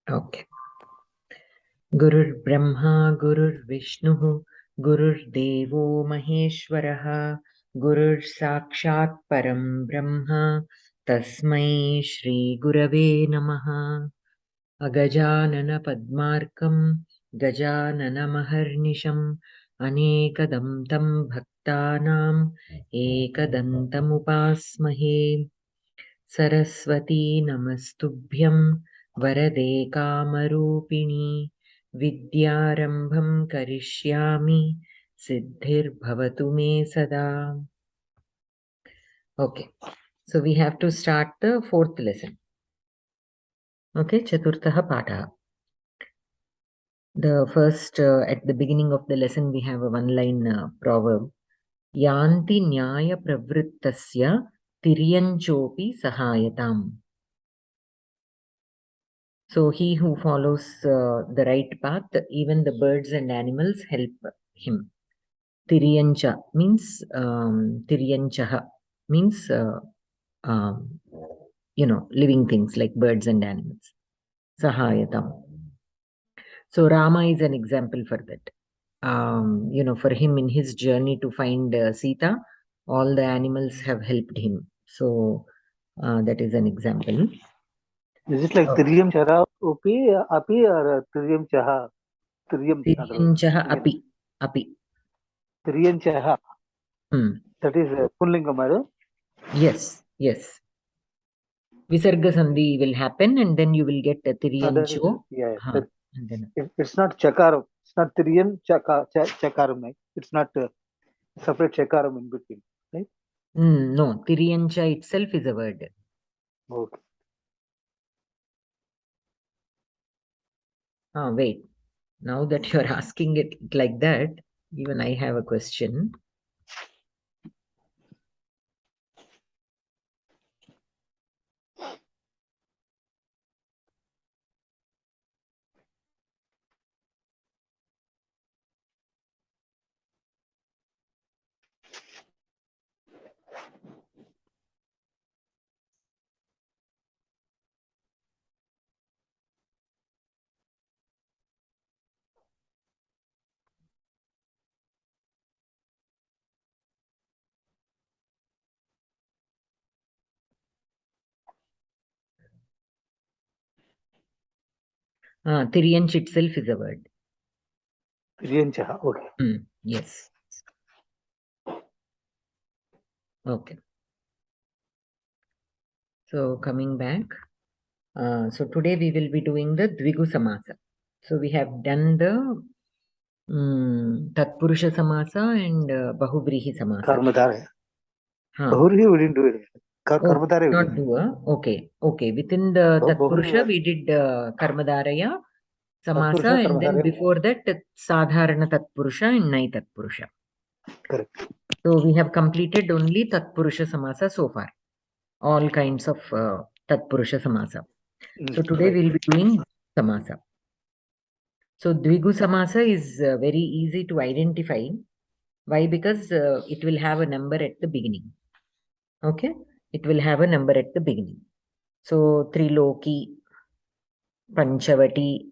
Okay. Gurur Brahma, Gurur Vishnu, Gurur Devo Maheshwaraha, Gurur Sakshat Param Brahma, Tasmai Shri Gurave Namaha. Agajanana Padmarkam, Gajanana Maharnisham, Anekadam Tam Bhaktanam, Ekadantam Upasmahe. Saraswati Namastubhyam Varade Kamarupini Vidyarambham Karishyami Siddhir Bhavatu Me Sada. Okay, so we have to start the fourth lesson. Okay, Chaturtha Patha. The first, at the beginning of the lesson, we have a one-line proverb. Yanti Nyaya Pravrittasya Tiryanchopi Sahayatam. So he who follows the right path, even the birds and animals help him. Tiryancha means Tiryanchaha means um, living things like birds and animals. Sahayatam. So Rama is an example for that. For him in his journey to find Sita, all the animals have helped him. So that is an example. Is it like Tiryam Chara Upi Api or Tiryam Chaha? Tiryanchaha api. Tiryam Chaha. Hmm. That is Pullingam. Yes. Visarga sandhi will happen and then you will get a Tiryancho. Yeah. And then, It's not Chakaram. It's not Tiryam Chakaram. It's not separate Chakaram in between. Right? no, Tiryancha itself is a word. Okay. Wait. Now that you're asking it like that, even I have a question. Tiryanch itself is a word. Tiryam Chaha. Okay. Yes. Okay. So coming back. So today we will be doing the Dvigu Samasa. So we have done the Tatpurusha Samasa and Bahuvrihi Samasa. Karmadharaya. Bahuri we didn't do it. Karmadharaya we Not did. do. Okay. Within the Tatpurusha we did Karmadharaya Samasa and then before that Sadharana Tatpurusha and Nai Tatpurusha. Correct. So we have completed only Tatpurusha Samasa so far. All kinds of Tatpurusha Samasa. So today we'll be doing Samasa. So Dvigu Samasa is very easy to identify. Why? Because it will have a number at the beginning. Okay? It will have a number at the beginning. So Triloki, Panchavati,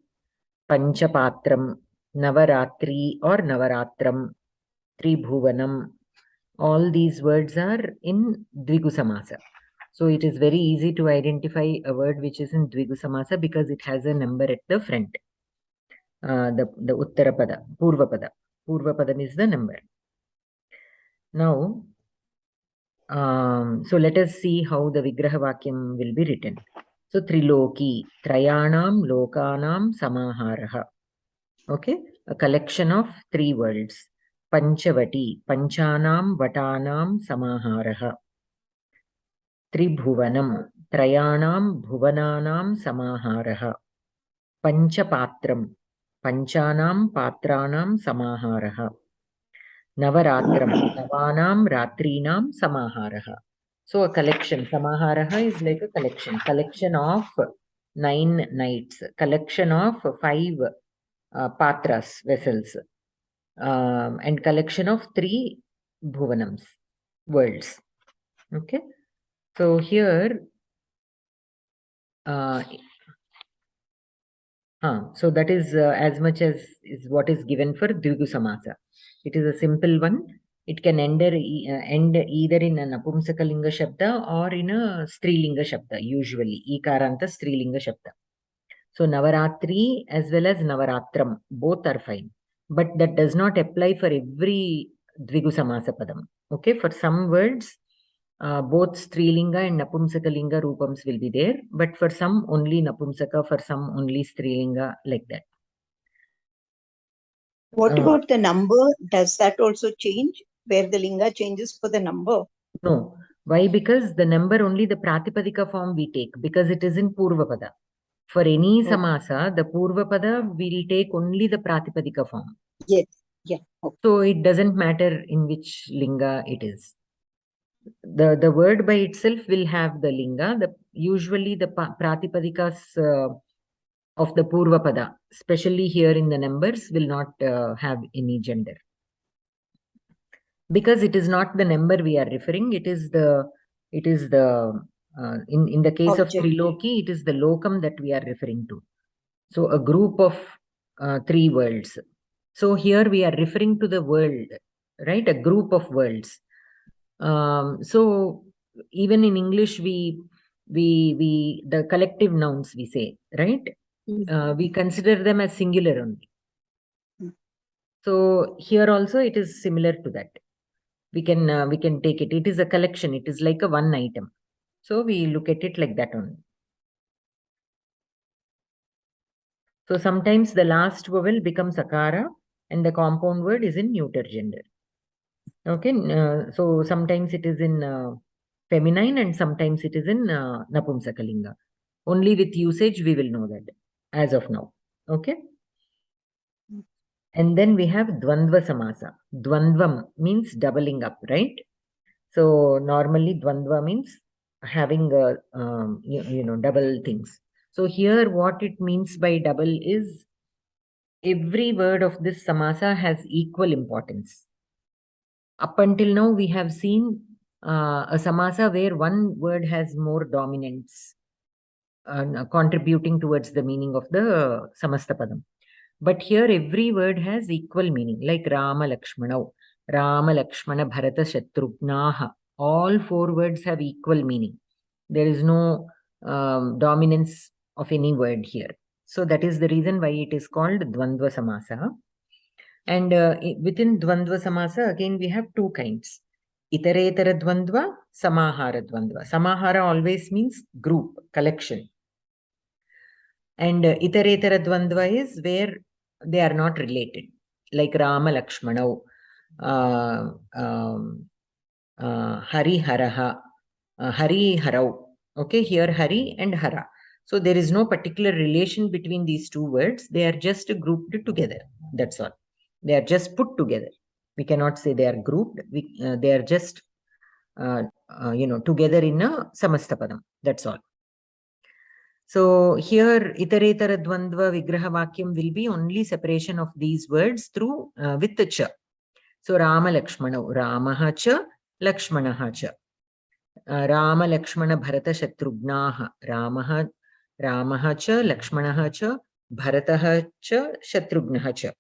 Panchapatram, Navaratri or Navaratram, Tribhuvanam. All these words are in Dvigu Samasa. So it is very easy to identify a word which is in Dvigu Samasa because it has a number at the front. The Uttarapada, Purvapada. Purvapadam is the number. Now, so let us see how the Vigraha Vakyam will be written. So Triloki, Trayanam Lokanam Samaharaha. Okay, a collection of three words. Panchavati, Panchanam Vatanam Samaharaha. Tribhuvanam, Trayanam Bhuvananam Samaharaha. Panchapatram, Panchanam Patranam Samaharaha. Navaratram, Navanam Ratrinam Samaharaha. So a collection, Samaharaha is like a collection of 9 nights, collection of 5 patras, vessels, and collection of 3 bhuvanams, worlds. Okay. So here, So that is as much as is what is given for Dvigu Samasa. It is a simple one. It can end either in a Napumsakalinga Shabda or in a Strilinga Shabda, usually. Ikaranta Strilinga Shabda. So Navaratri as well as Navaratram, both are fine. But that does not apply for every Dvigu Samasa Padam. Okay, for some words, both Strilinga and Napumsakalinga Rupams will be there, but for some only Napumsaka, for some only Strilinga, like that. What about the number? Does that also change, where the linga changes for the number? No. Why? Because the number only the Pratipadika form we take, because it is in Purvapada. For any Samasa, the Purvapada will take only the Pratipadika form. Yes. Yeah. Okay. So it doesn't matter in which Linga it is. The word by itself will have the Linga. Usually the Pratipadikas of the Purvapada, especially here in the numbers, will not have any gender. Because it is not the number we are referring, it is the in the case of Triloki, it is the locum that we are referring to. So a group of 3 worlds. So here we are referring to the world, right? A group of worlds. So even in English, we the collective nouns we say, right? We consider them as singular only. So here also it is similar to that. We can take it. It is a collection. It is like a one item. So we look at it like that only. So sometimes the last vowel becomes akara and the compound word is in neuter gender. Okay. So sometimes it is in feminine and sometimes it is in napumsakalinga. Only with usage we will know that as of now. Okay. And then we have dvandva samasa. Dvandvam means doubling up, right? So normally dvandva means having double things. So here what it means by double is every word of this samasa has equal importance. Up until now we have seen a samasa where one word has more dominance, contributing towards the meaning of the samastapadam. But here every word has equal meaning, like Rama Lakshmana, Rama Lakshmana Bharata Shatrugnaha. All 4 words have equal meaning. There is no dominance of any word here. So that is the reason why it is called Dvandva Samasa. And within Dvandva Samasa, again we have 2 kinds. Itaretara Dvandva, Samahara Dvandva. Samahara always means group, collection. And Itaretara Dvandva is where they are not related, like Rama Lakshmana, Hari Haraha, Hari Harau. Okay, here Hari and Hara. So there is no particular relation between these 2 words. They are just grouped together. That's all. They are just put together. We cannot say they are grouped. They are just together in a samastapadam. That's all. So here itaretara dvandva vigraha vakyam will be only separation of these words through with the cha. So Rama Lakshmana, Ramaha cha, Lakshmanaha cha. Rama Lakshmana Bharata Shatrugnaha, Ramaha cha, Lakshmanaha cha, Bharataha cha, Shatrugnaha cha.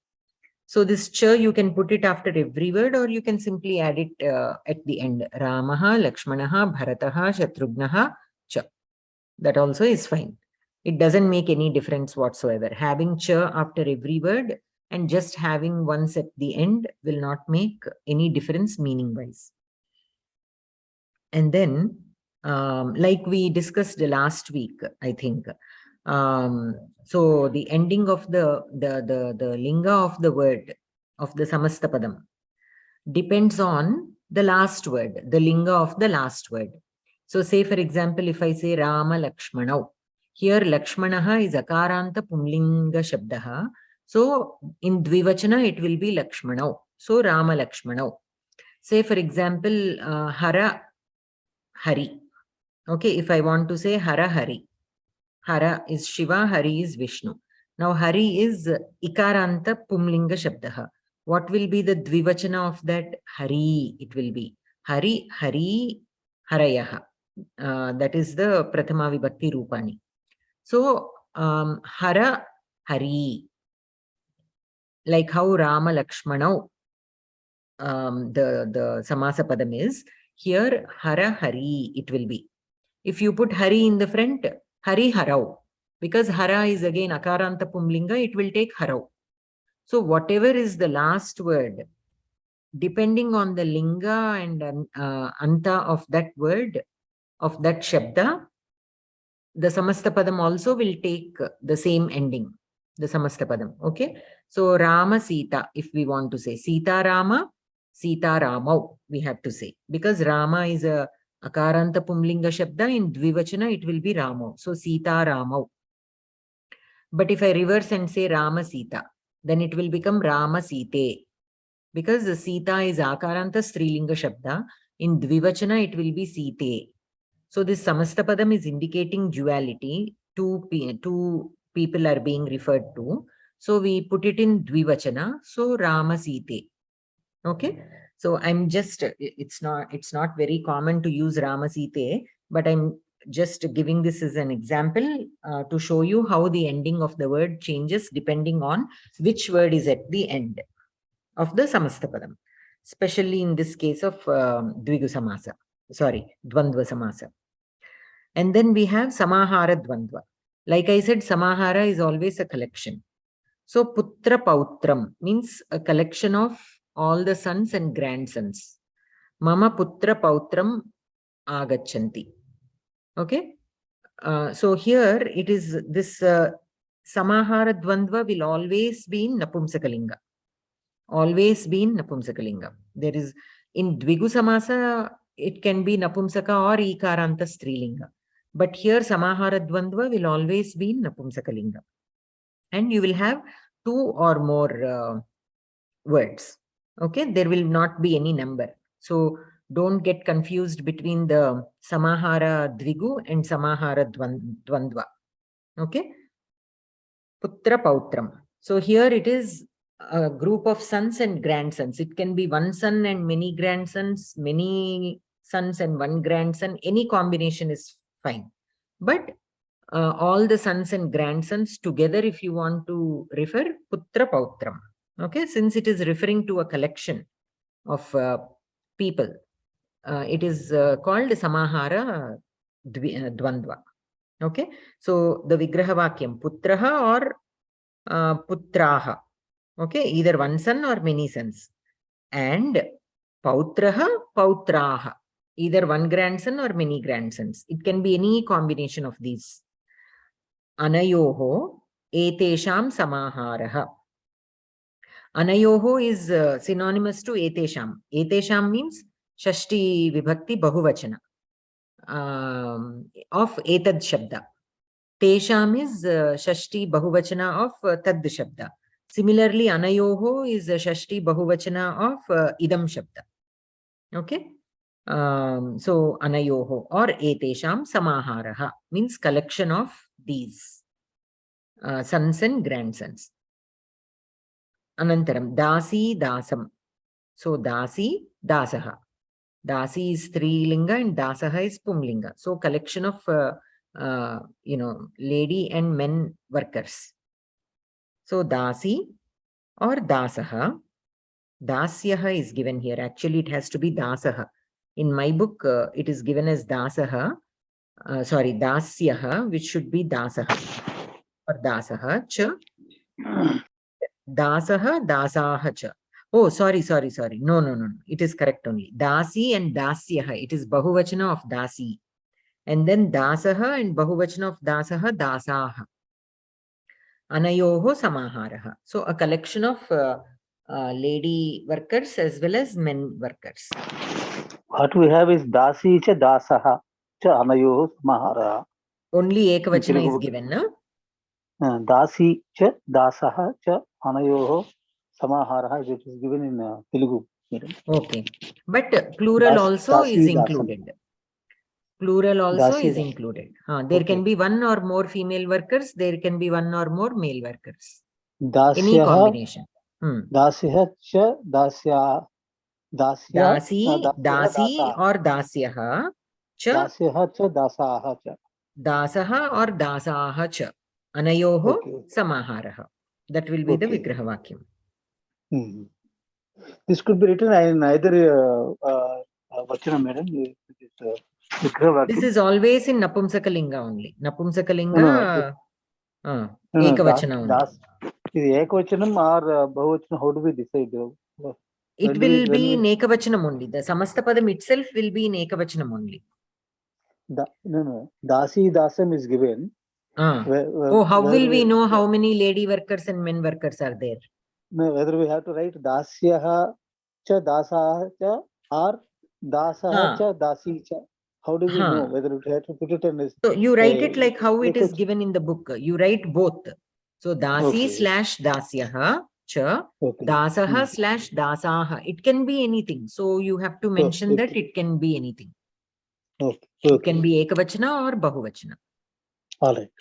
So this cha you can put it after every word or you can simply add it at the end. Ramaha, Lakshmanaha, Bharataha, Shatrugnaha cha. That also is fine. It doesn't make any difference whatsoever. Having cha after every word and just having once at the end will not make any difference meaning-wise. And then, like we discussed last week, I think. So the ending of the linga of the word of the samastapadam depends on the last word, the linga of the last word. So say for example, if I say Rama Lakshmana, here Lakshmanaha is akaranta pumlinga shabdaha. So in dvivachana it will be Lakshmana. So Rama Lakshmana. Say for example, Hara Hari. Okay, if I want to say Hara Hari. Hara is Shiva, Hari is Vishnu. Now Hari is ikaranta pumlinga shabdaha. What will be the dvivachana of that? Hari, it will be. Hari, Hari, Harayaha. That is the Prathama Vibhakti Rupani. So, Hara Hari. Like how Rama Lakshmanau, the Samasa Padam is, here Hara Hari it will be. If you put Hari in the front, Hari Harau. Because Hara is again Akaranta Pumlinga, it will take Harau. So whatever is the last word, depending on the linga and anta of that word, of that shabda, the Samastapadam also will take the same ending, the Samastapadam. Okay. So Rama Sita, if we want to say Sita Rama, Sita Ramau, we have to say. Because Rama is a Akaranta Pumlinga Shabda, in Dvivachana it will be Ramau. So Sita Ramau. But if I reverse and say Rama Sita, then it will become Rama Site. Because the Sita is Akaranta Strilinga Shabda, in Dvivachana it will be Site. So this Samastapadam is indicating duality. Two people are being referred to. So we put it in Dvivachana. So Rama Site. Okay. So I'm just, it's not very common to use Rama Site, but I'm just giving this as an example to show you how the ending of the word changes depending on which word is at the end of the Samastapadam, especially in this case of Dvigu Samasa, Dvandva Samasa. And then we have Samahara Dvandva. Like I said, Samahara is always a collection. So Putra Pautram means a collection of all the sons and grandsons. Mama Putra Pautram Agachanti. Okay. So here it is this Samahara Dvandva will always be in Napumsakalinga. Always be in Napumsakalinga. There is in Dvigu Samasa, it can be Napumsaka or Ikaranta Strilinga. But here Samahara Dvandva will always be in Napumsakalinga. And you will have 2 or more words. Okay, there will not be any number. So don't get confused between the Samahara Dvigu and Samahara Dvandva. Okay, Putra Pautram. So here it is a group of sons and grandsons. It can be one son and many grandsons, many sons and one grandson. Any combination is fine. But all the sons and grandsons together, if you want to refer, Putra Pautram. Okay, since it is referring to a collection of people, it is called Samahara Dvandva. Okay, so the Vigraha Vakyam, Putraha or Putraha. Okay, either one son or many sons. And Pautraha, Pautraha, either one grandson or many grandsons. It can be any combination of these. Anayoho etesham samaharaha. Anayoho is synonymous to etesham. Etesham means Shashti Vibhakti Bahuvachana of etad shabda. Tesham is Shashti Bahuvachana of tad shabda. Similarly, Anayoho is Shashti Bahuvachana of idam shabda. Okay. So Anayoho or etesham samaharaha means collection of these sons and grandsons. Anantaram, Dasi, Dasam. So Dasi, Dasaha. Dasi is Strilinga and Dasaha is Pumlinga. So collection of, lady and men workers. So Dasi or Dasaha. Dasyaha is given here. Actually, it has to be Dasaha. In my book, it is given as Dasaha. Dasyaha, which should be Dasaha. Or Dasaha, Cha. Dasaha, Dasaha cha. Oh, sorry. No. It is correct only. Dasi and Dasyaha. It is Bahuvachana of Dasi. And then Dasaha and Bahuvachana of Dasaha, Dasaha. Anayoho Samaharaha. So a collection of lady workers as well as men workers. What we have is Dasi cha Dasaha cha Anayoho Samaharaha. Only Ekavachana is given, no? Dasi cha Dasaha cha Anayoho Samaharaha, it is given in Telugu. Okay. But plural also is included. Plural also is included. There can be one or more female workers. There can be one or more male workers. Any combination. Dasyaha cha Dasya. Dasi or Dasyaha cha. Dasyaha cha Dasaha cha. Dasaha or Dasaha cha. Anayoho Okay. samaharaha. That will be the Okay. Vigraha Vakyam. This could be written in either Vachana, madam. Vigraha This Vakyam. is always in Napumsakalinga only. Napumsakalinga, No, Ekavachana only. Das. Is Ekavachanam or Bahuvachanam? How do we decide? It will be in Ekavachanam only. The Samastapadam itself will be in Ekavachanam only. No. Dasi Dasam is given. Oh, how will we know how many lady workers and men workers are there? No, whether we have to write Dasyaha cha Dasaha cha or Dasaha cha Dasi cha. How do we know whether we have to put it in? So you write it like how it is given in the book. You write both. So Dasi / Dasyaha cha Dasaha / Dasaha. It can be anything. So you have to mention that it can be anything. It can be Ekavachana or Bahuvachana. All right.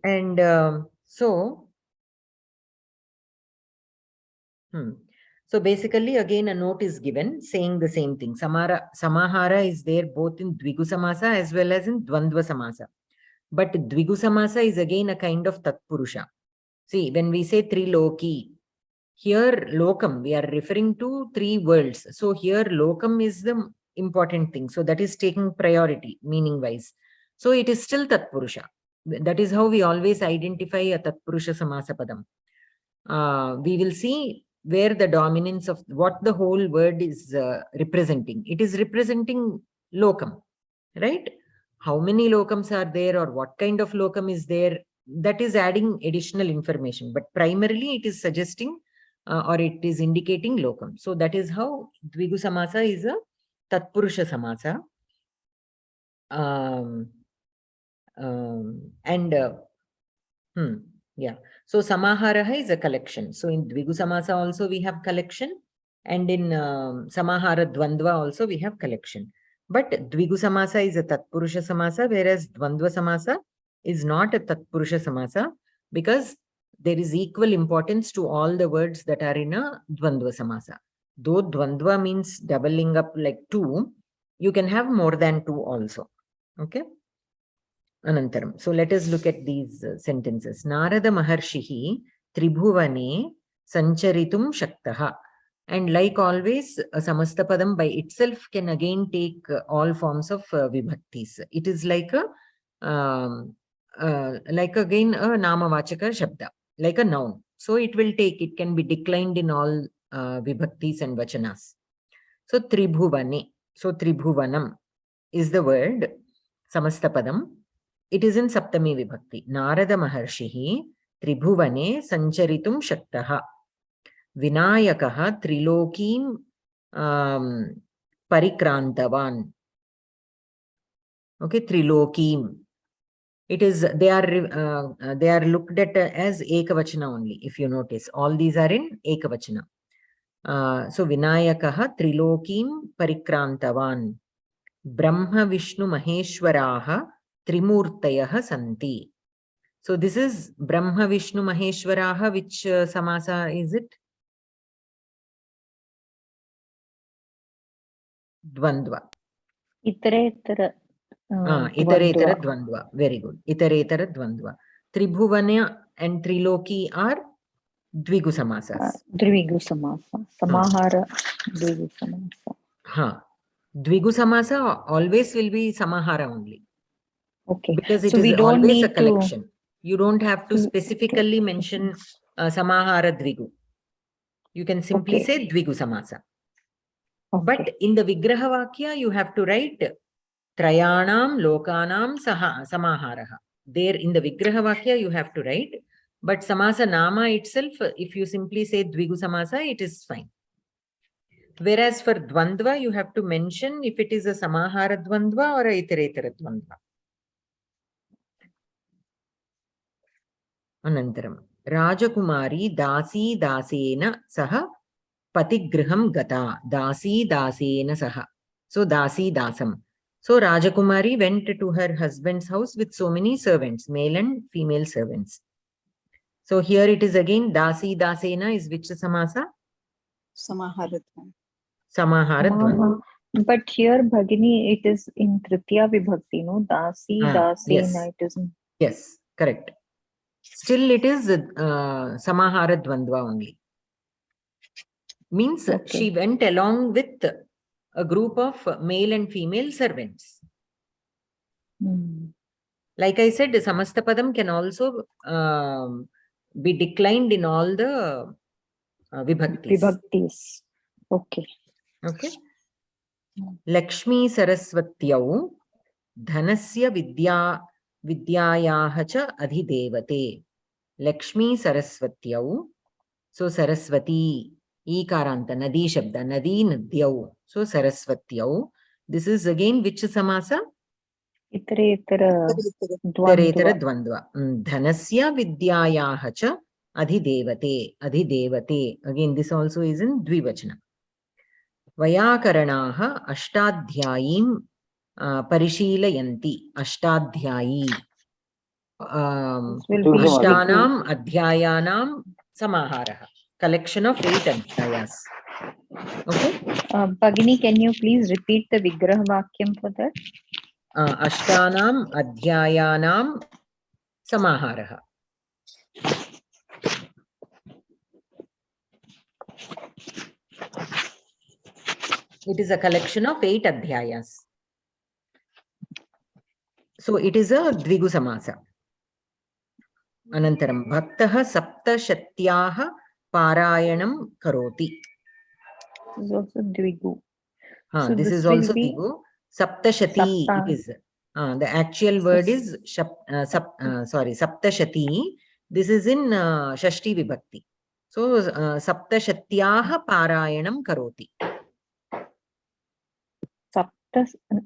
And so basically again a note is given saying the same thing. Samahara is there both in Dvigu Samasa as well as in Dvandva Samasa. But Dvigu Samasa is again a kind of Tatpurusha. See, when we say Triloki, here Lokam, we are referring to 3 worlds. So here Lokam is the important thing. So that is taking priority meaning wise. So it is still Tatpurusha. That is how we always identify a Tatpurusha Samasa Padam. We will see where the dominance of what the whole word is representing. It is representing Lokam, right? How many Lokams are there or what kind of Lokam is there? That is adding additional information. But primarily it is suggesting or it is indicating Lokam. So that is how Dvigu Samasa is a Tatpurusha Samasa. Yeah. So Samaharaha is a collection. So in Dvigu Samasa also we have collection. And in Samahara Dvandva also we have collection. But Dvigu Samasa is a Tatpurusha Samasa, whereas Dvandva Samasa is not a Tatpurusha Samasa because there is equal importance to all the words that are in a Dvandva Samasa. Though Dvandva means doubling up like 2, you can have more than 2 also. Okay. Anantaram. So let us look at these sentences. Narada Maharshihi Tribhuvane Sancharitum Shaktaha. And like always, Samastapadam by itself can again take all forms of vibhaktis. It is like a like again a namavachaka shabda, like a noun. So it can be declined in all vibhaktis and vachanas. So Tribhuvane. So Tribhuvanam is the word Samastapadam. It is in Saptami Vibhakti. Narada Maharshihi Tribhuvane Sancharitum Shaktaha. Vinayakaha Trilokim Parikrantavan. Okay, Trilokim. It is they are looked at as Ekavachana only. If you notice, all these are in Ekavachana. So Vinayakaha Trilokim Parikrantavan. Brahma Vishnu Maheshwaraha Trimurtayaha Santi. So this is Brahma Vishnu Maheshwaraha. Which samasa is it? Dvandva. Itaretara Itaretara Dvandva. Very good. Itaretara Dvandva. Tribhuvana and Triloki are Dvigu samasas. Dvigu samasa. Samahara Dvigu samasa. Dvigu samasa always will be samahara only. Okay. Because it so is always a collection. You don't have to specifically mention samahara Dvigu. You can simply say Dvigu samasa. But in the Vigraha Vakya, you have to write Trayanam Lokanam Samaharaha. There in the Vigraha Vakya, you have to write. But Samasa Nama itself, if you simply say Dvigu Samasa, it is fine. Whereas for Dvandva, you have to mention if it is a Samahara Dvandva or a Itaretara Dvandva. Anantaram. Rajakumari Dasi Dasena Saha Patigriham Gata. Dasi Dasena Saha. So Dasi Dasam. So Rajakumari went to her husband's house with so many servants, male and female servants. So here it is again Dasi Dasena is which samasa? Samaharadvan. Samaharadvan. But here Bhagini, it is in Tritiya Vibhakti, no? Dasi, Dasena, yes. it is in... Yes, correct. Still it is samahara dvandva only. Means she went along with a group of male and female servants. Like I said, samastapadam can also be declined in all the vibhaktis. Okay. Okay. Lakshmi Saraswatyau dhanasya vidyayaha cha adhidevate. Lakshmi Saraswatyau. So Saraswati, Ikaranta, Nadi Shabda, Nadi Nadyau. So Saraswatyau. This is again which samasa? Iteretara Dvandva. Dhanasya vidyayaha cha adhidevate. Adhidevate. Again, this also is in Dvivachana. Vayakaranaha ashtadhyayim parishilayanti. Ashtadhyayi. Ashtanam adhyayanam samaharaha. Collection of 8 adhyayas. Okay. Bhagini, can you please repeat the Vigraha Vakyam for that? Ashtanam adhyayanam samaharaha. It is a collection of 8 adhyayas. So it is a Dvigu samasa. Anantaram bhaktaha saptashatyaha parayanam karoti. This is also Dvigu. So this is also Dvigu. Saptashati it is. The actual word is Saptashati. This is in Shashti Vibhakti. So Saptashatyaha parayanam karoti.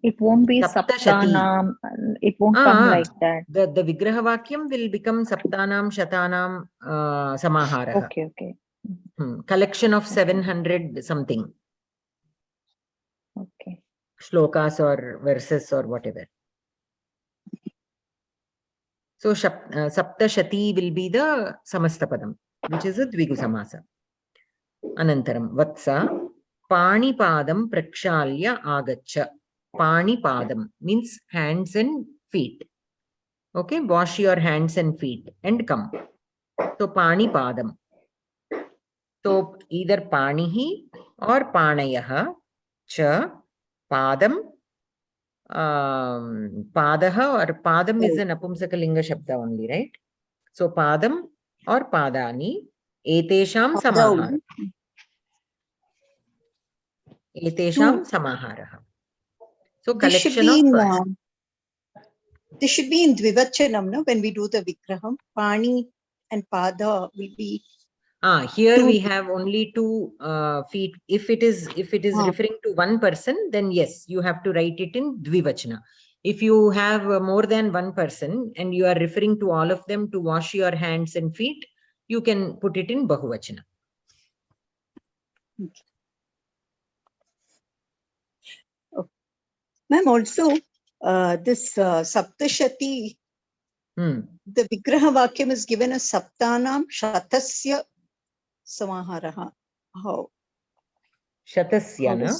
It won't be Saptanam. It won't come like that. The Vigraha Vakyam will become Saptanam, Shatanam, Samahara. Okay. Collection of 700 something. Okay. Shlokas or verses or whatever. So Saptashati will be the Samastapadam, which is a Dvigu samasa. Anantaram Vatsa Panipadam Prakshalya Agacha. Panipadam means hands and feet. Okay, wash your hands and feet and come. So Panipadam. So either Panihi or Panayaha cha Padam. Padaha or Padam is an Apumsakalinga Shabda only, right? So Padam or Padani Etesham Samahara. Etesham Samahara. So collection of this should be in Dvivachanam, no? When we do the Vigraham, Pani and Pada will be. Here we have only 2 feet. If it is referring to one person, then yes, you have to write it in Dvivachana. If you have more than one person and you are referring to all of them to wash your hands and feet, you can put it in Bahuvachana. Okay. Ma'am, also this Saptashati, the Vigraha Vakyam is given as Saptanam Shatasya Samaharaha. How? Shatasya, no?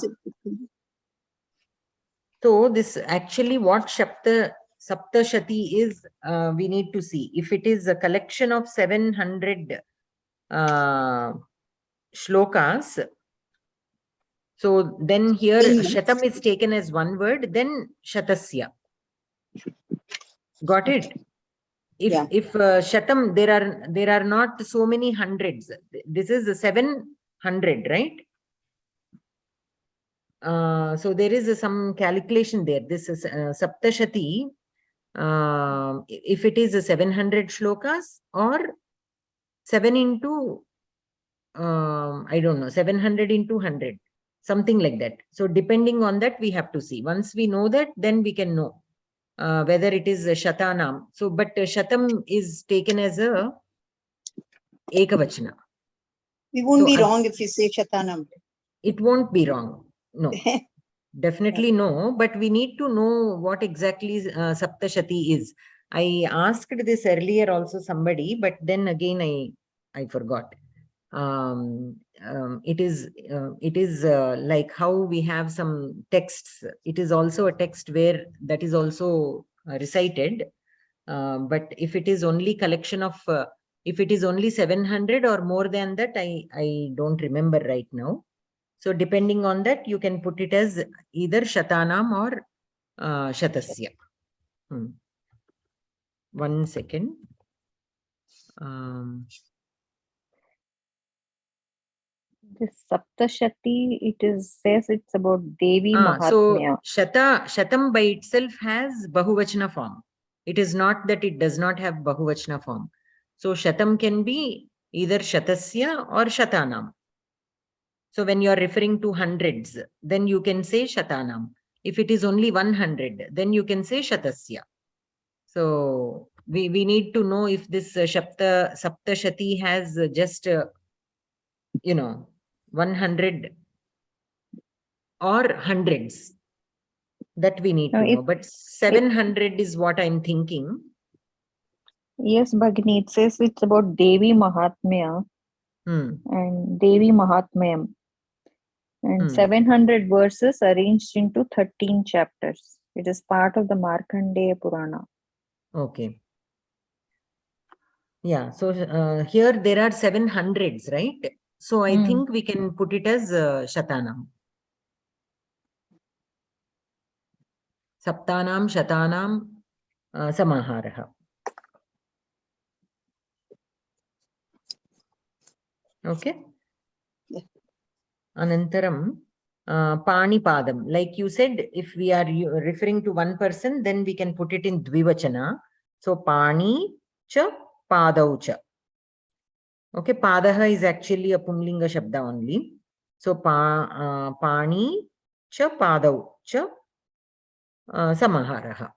So this actually what Saptashati is, we need to see. If it is a collection of 700 shlokas, so then here Shatam is taken as one word, then Shatasya. Got it? If Shatam, there are not so many hundreds. This is 700, right? So there is some calculation there. This is Saptashati. If it is 700 shlokas or 7 into I don't know, 700 into 100, something like that. So depending on that, we have to see. Once we know that, then we can know whether it is Shatanam. So, but Shatam is taken as a Ekavachana. We won't be wrong if you say Shatanam. It won't be wrong. No. Definitely no, but we need to know what exactly Saptashati is. I asked this earlier also somebody, but then again I forgot. It is like how we have some texts. It is also a text where that is also recited. But if it is only collection of, if it is only 700 or more than that, I don't remember right now. So depending on that, you can put it as either Shatanam or Shatasya. 1 second. This Saptashati, says it's about Devi Mahatmya. So Shatam by itself has Bahuvachana form. It is not that it does not have Bahuvachana form. So Shatam can be either Shatasya or Shatanam. So when you are referring to hundreds, then you can say Shatanam. If it is only 100, then you can say Shatasya. So we need to know if this Saptashati has just, 100 or hundreds. That we need to know. But 700 is what I'm thinking. Yes, Bhagini, it says it's about Devi Mahatmya and Devi Mahatmyam. And 700 verses arranged into 13 chapters. It is part of the Markandeya Purana. Okay. Yeah, so here there are 700s, right? So I think we can put it as Shatanam. Saptanam, Shatanam, Samaharaha. Okay. Yeah. Anantaram, Panipadam. Like you said, if we are referring to one person, then we can put it in Dvivachana. So Pani cha Padau cha. Okay, Padaha is actually a Pumlinga Shabda only. So Pani cha Padau cha Samaharaha.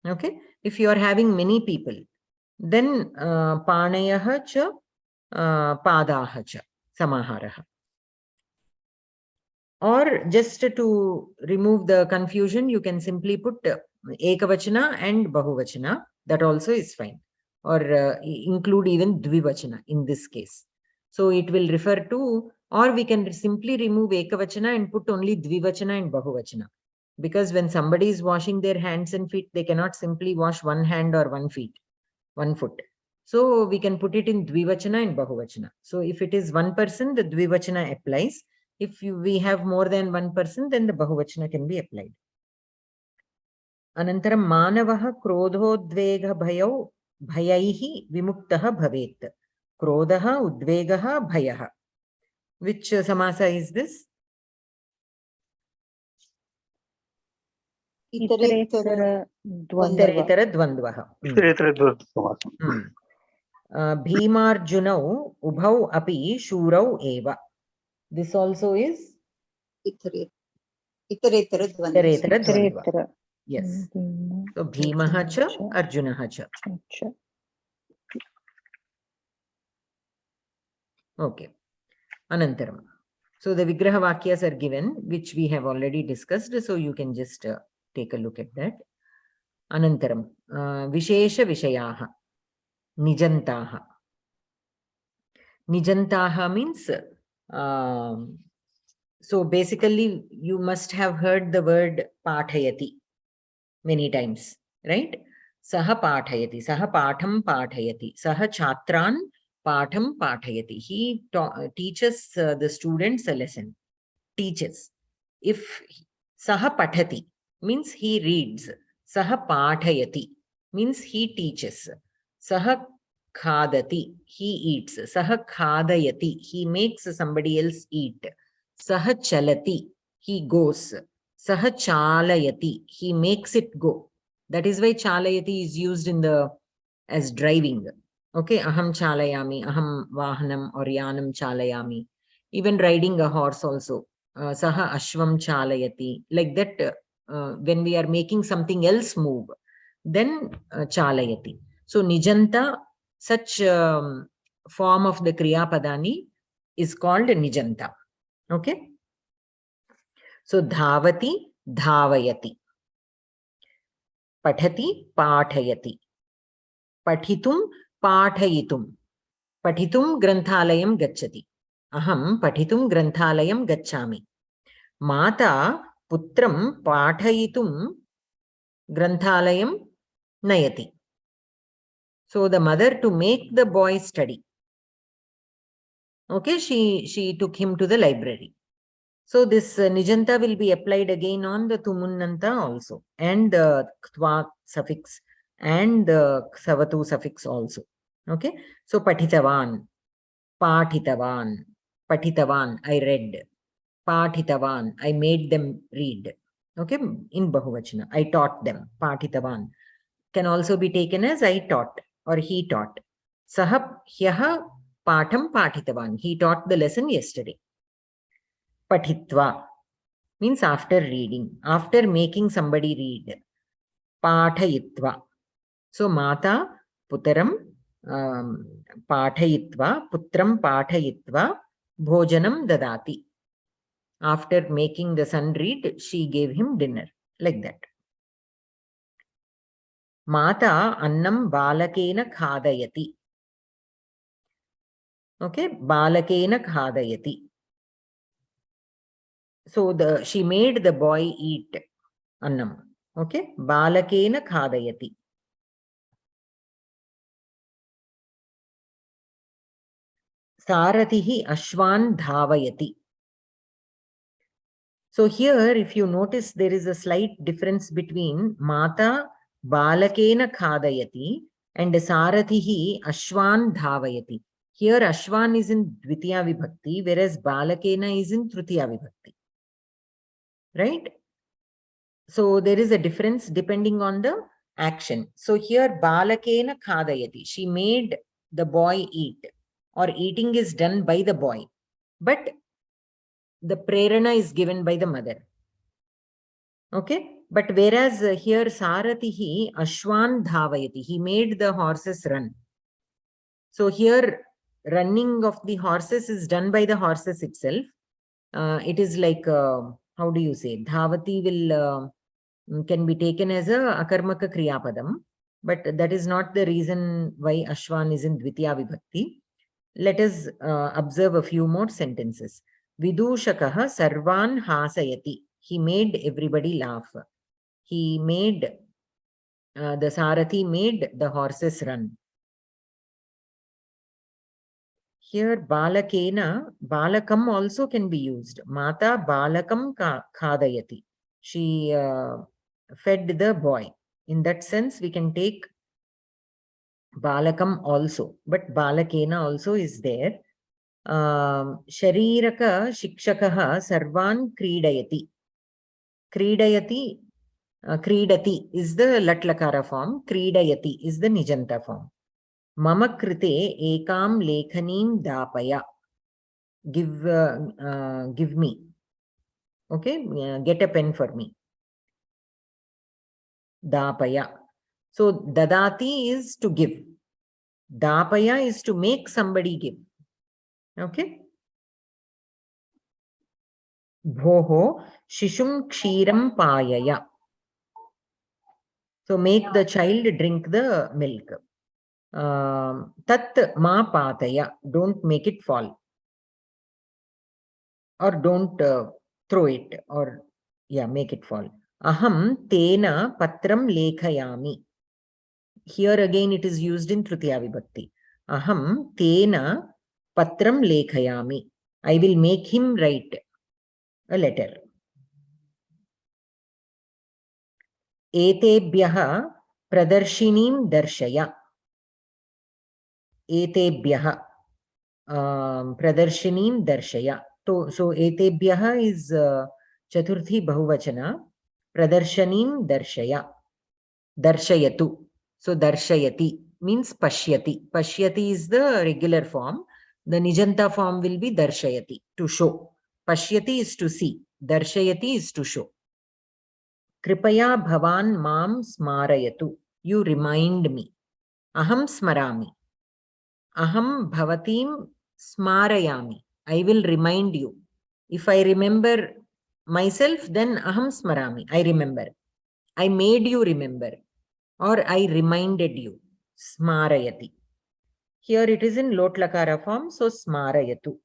Okay, if you are having many people, then Panayaha cha Padaha cha Samaharaha. Or just to remove the confusion, you can simply put Ekavachana and Bahuvachana. That also is fine. Or include even Dvivachana in this case. So it will refer to, or we can simply remove Ekavachana and put only Dvivachana and Bahuvachana. Because when somebody is washing their hands and feet, they cannot simply wash one hand or 1 foot. So we can put it in Dvivachana and Bahuvachana. So if it is one person, the Dvivachana applies. If we have more than one person, then the Bahuvachana can be applied. Anantaram Manavaha Krodhodvega Bhayaihi Vimuktaha Bhavet. Krodaha Udvegaha Bhayaha. Which samasa is this? Itaretara Dvandvaha. Bhimarjunau Ubhau Api Shurau Eva. This also is Itaretara Dvandva. Yes. So Bhimaha cha, Arjunaha cha. Okay. Anantaram. So the Vigraha Vakyas are given, which we have already discussed. So you can just take a look at that. Anantaram. Vishesha Vishayaha. Nijantaha. Nijantaha means, so basically you must have heard the word Pathayati many times, right? Saha Pathayati, Saha Patham Pathayati, Saha Chatran Patham Pathayati. He teaches the students a lesson. Teaches. If Saha Pathati means he reads, Saha Pathayati means he teaches, Saha Khadati, he eats, Saha Khadayati, he makes somebody else eat, Saha Chalati, he goes, Saha Chalayati, he makes it go. That is why Chalayati is used in as driving. Okay, Aham Chalayami, Aham Vahanam or Yanam Chalayami. Even riding a horse also. Saha Ashvam Chalayati. Like that, when we are making something else move, then Chalayati. So Nijanta, such form of the Kriya Padani is called Nijanta. Okay. So Dhavati, Dhavayati. Pathati, Pathayati. Pathitum, Pathayitum. Pathitum Granthalayam Gacchati. Aham Pathitum Granthalayam Gacchami. Mata Putram Pathayitum Granthalayam Nayati. So the mother, to make the boy study, okay, she took him to the library. So this nijanta will be applied again on the tumunnanta also, and the ktva suffix and the savatu suffix also. Okay, so patitavan, patitavan, patitavan, I read. Patitavan, I made them read. Okay, in bahuvachana, I taught them. Patitavan can also be taken as I taught or he taught. Saha hyaha patham patitavan. He taught the lesson yesterday. Patitva means after reading, after making somebody read. Pathayitva. So mata putaram pathayitva, putram pathayitva, bhojanam dadati. After making the son read, she gave him dinner. Like that. Mata annam balakena khadayati. Okay, balakena khadayati. So she made the boy eat annam. Okay, balakena khadayati. Saratihi ashwan dhavayati. So here, if you notice, there is a slight difference between Mata balakena khadayati and Saratihi ashwan dhavayati. Here ashwan is in Dvitiya Vibhakti, whereas balakena is in Tritiya Vibhakti. Right? So there is a difference depending on the action. So here balakena khadayati. She made the boy eat, or eating is done by the boy. But the prerana is given by the mother. Okay, but whereas here Saratihi ashwan dhavayati, he made the horses run. So here running of the horses is done by the horses itself. It is like, how do you say, dhavati will can be taken as a akarmaka kriyapadam, but that is not the reason why ashwan is in Dvitiya Vibhakti. Let us observe a few more sentences. Vidushakaha sarvan hasayati. He made everybody laugh. He made, the Sarathi made the horses run. Here balakena, balakam also can be used. Mata balakam khadayati. She fed the boy. In that sense, we can take balakam also, but balakena also is there. Shariraka shikshakaha sarvan kridayati. Kridayati, kridati is the latlakara form. Kridayati is the nijanta form. Mama krite ekam lekhanim dapaya. Give me. Okay, get a pen for me. Dapaya. So dadati is to give. Dapaya is to make somebody give. Okay. Bhoho shishum kshiram payaya. So make the child drink the milk. Tat ma pataya. Don't make it fall. Or don't throw it, or yeah, make it fall. Aham tena patram lekhayami. Here again it is used in Tritiya Vibhakti. Aham tena patram lekhayami. I will make him write a letter. Etebhyaha pradarshinim darshaya. Etebhyaha pradarshinim darshaya. So etebhyaha is Chaturthi Bahuvachana. Pradarshanim darshaya. Darshayatu. So darshayati means pashyati. Pashyati is the regular form. The nijanta form will be darshayati, to show. Pashyati is to see. Darshayati is to show. Kripaya bhavan mam smarayatu. You remind me. Aham smarami. Aham bhavatim smarayami. I will remind you. If I remember myself, then aham smarami. I remember. I made you remember. Or I reminded you. Smarayati. Here it is in lotlakara form, so smarayatu.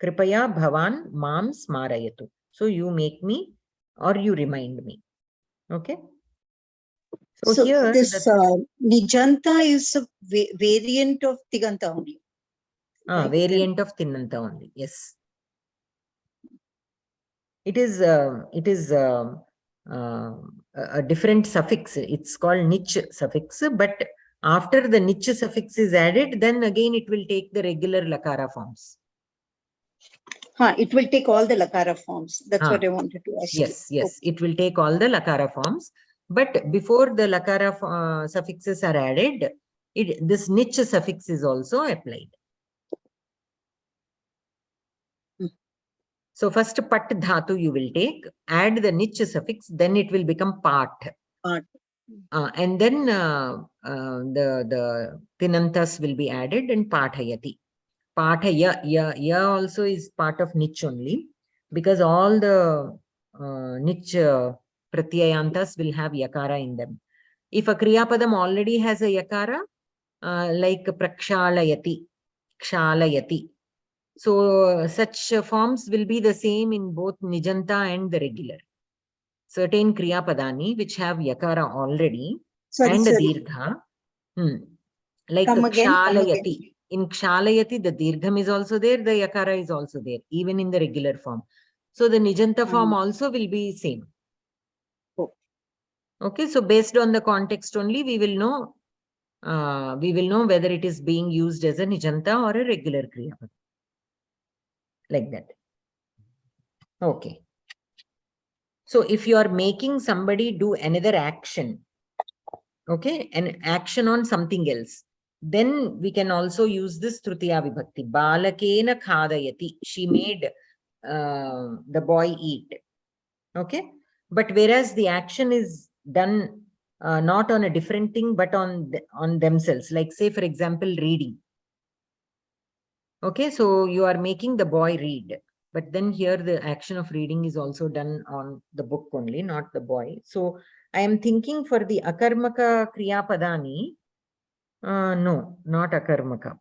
Kripaya bhavan mam smarayatu. So you make me or you remind me. Okay. So here this Nijanta is a variant of Tiganta only. Right? Variant of Tinanta only. Yes. It is a different suffix. It's called niche suffix, but after the niche suffix is added, then again it will take the regular lakara forms. It will take all the lakara forms. That's what I wanted to ask. Yes, yes, it will take all the lakara forms. But before the lakara suffixes are added, this niche suffix is also applied. So first pat dhatu you will take, add the niche suffix, then it will become pat. And then the tinantas will be added and pathayati. Pathaya, ya also is part of niche only, because all the niche pratyayantas will have yakara in them. If a kriyapadam already has a yakara, like prakshalayati, kshalayati, so such forms will be the same in both nijanta and the regular. Certain kriya padani which have yakara already and dirgha, like kshalayati. In kshalayati, the dirgham is also there, the yakara is also there, even in the regular form. So the nijanta form also will be same. Okay, so based on the context only, we will know whether it is being used as a nijanta or a regular kriya padani. Like that. Okay. So if you are making somebody do another action, okay, an action on something else, then we can also use this Tritiya Vibhakti. Balakena khadayati. She made the boy eat. Okay. But whereas the action is done not on a different thing, but on themselves. Like say, for example, reading. Okay. So you are making the boy read. But then here the action of reading is also done on the book only, not the boy. So I am thinking for the akarmaka kriya padani. No, not akarmaka.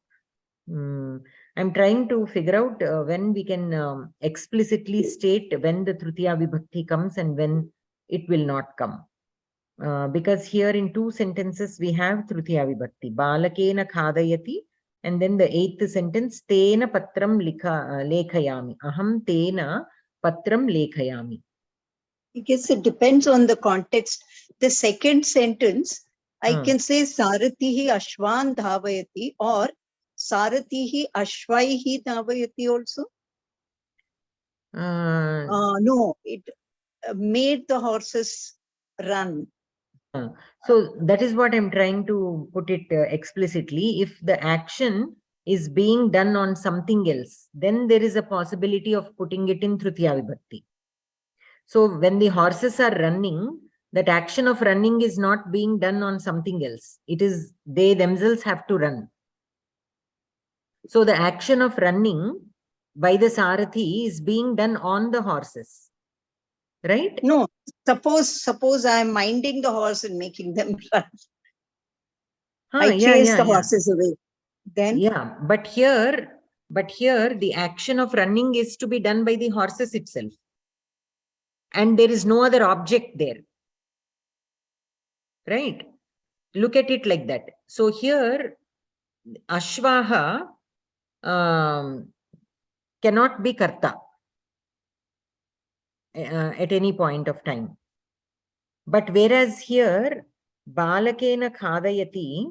I'm trying to figure out when we can explicitly state when the Tritiya Vibhakti comes and when it will not come. Because here in two sentences we have Tritiya Vibhakti. Balakena khadayati. And then the 8th sentence, Tena patram lekhayami. Aham tena patram lekhayami. I guess it depends on the context. The second sentence, I can say Saratihi Ashwan Dhavayati or Saratihi Ashvaihi Dhavayati also. No, it made the horses run. So that is what I'm trying to put it explicitly. If the action is being done on something else, then there is a possibility of putting it in Tritiya Vibhakti. So when the horses are running, that action of running is not being done on something else. It is they themselves have to run. So the action of running by the Sarathi is being done on the horses. Right? No, suppose I am minding the horse and making them run. I chase the horses away. Then but here the action of running is to be done by the horses itself. And there is no other object there. Right? Look at it like that. So here Ashvaha cannot be karta at any point of time. But whereas here, balakena khadayati,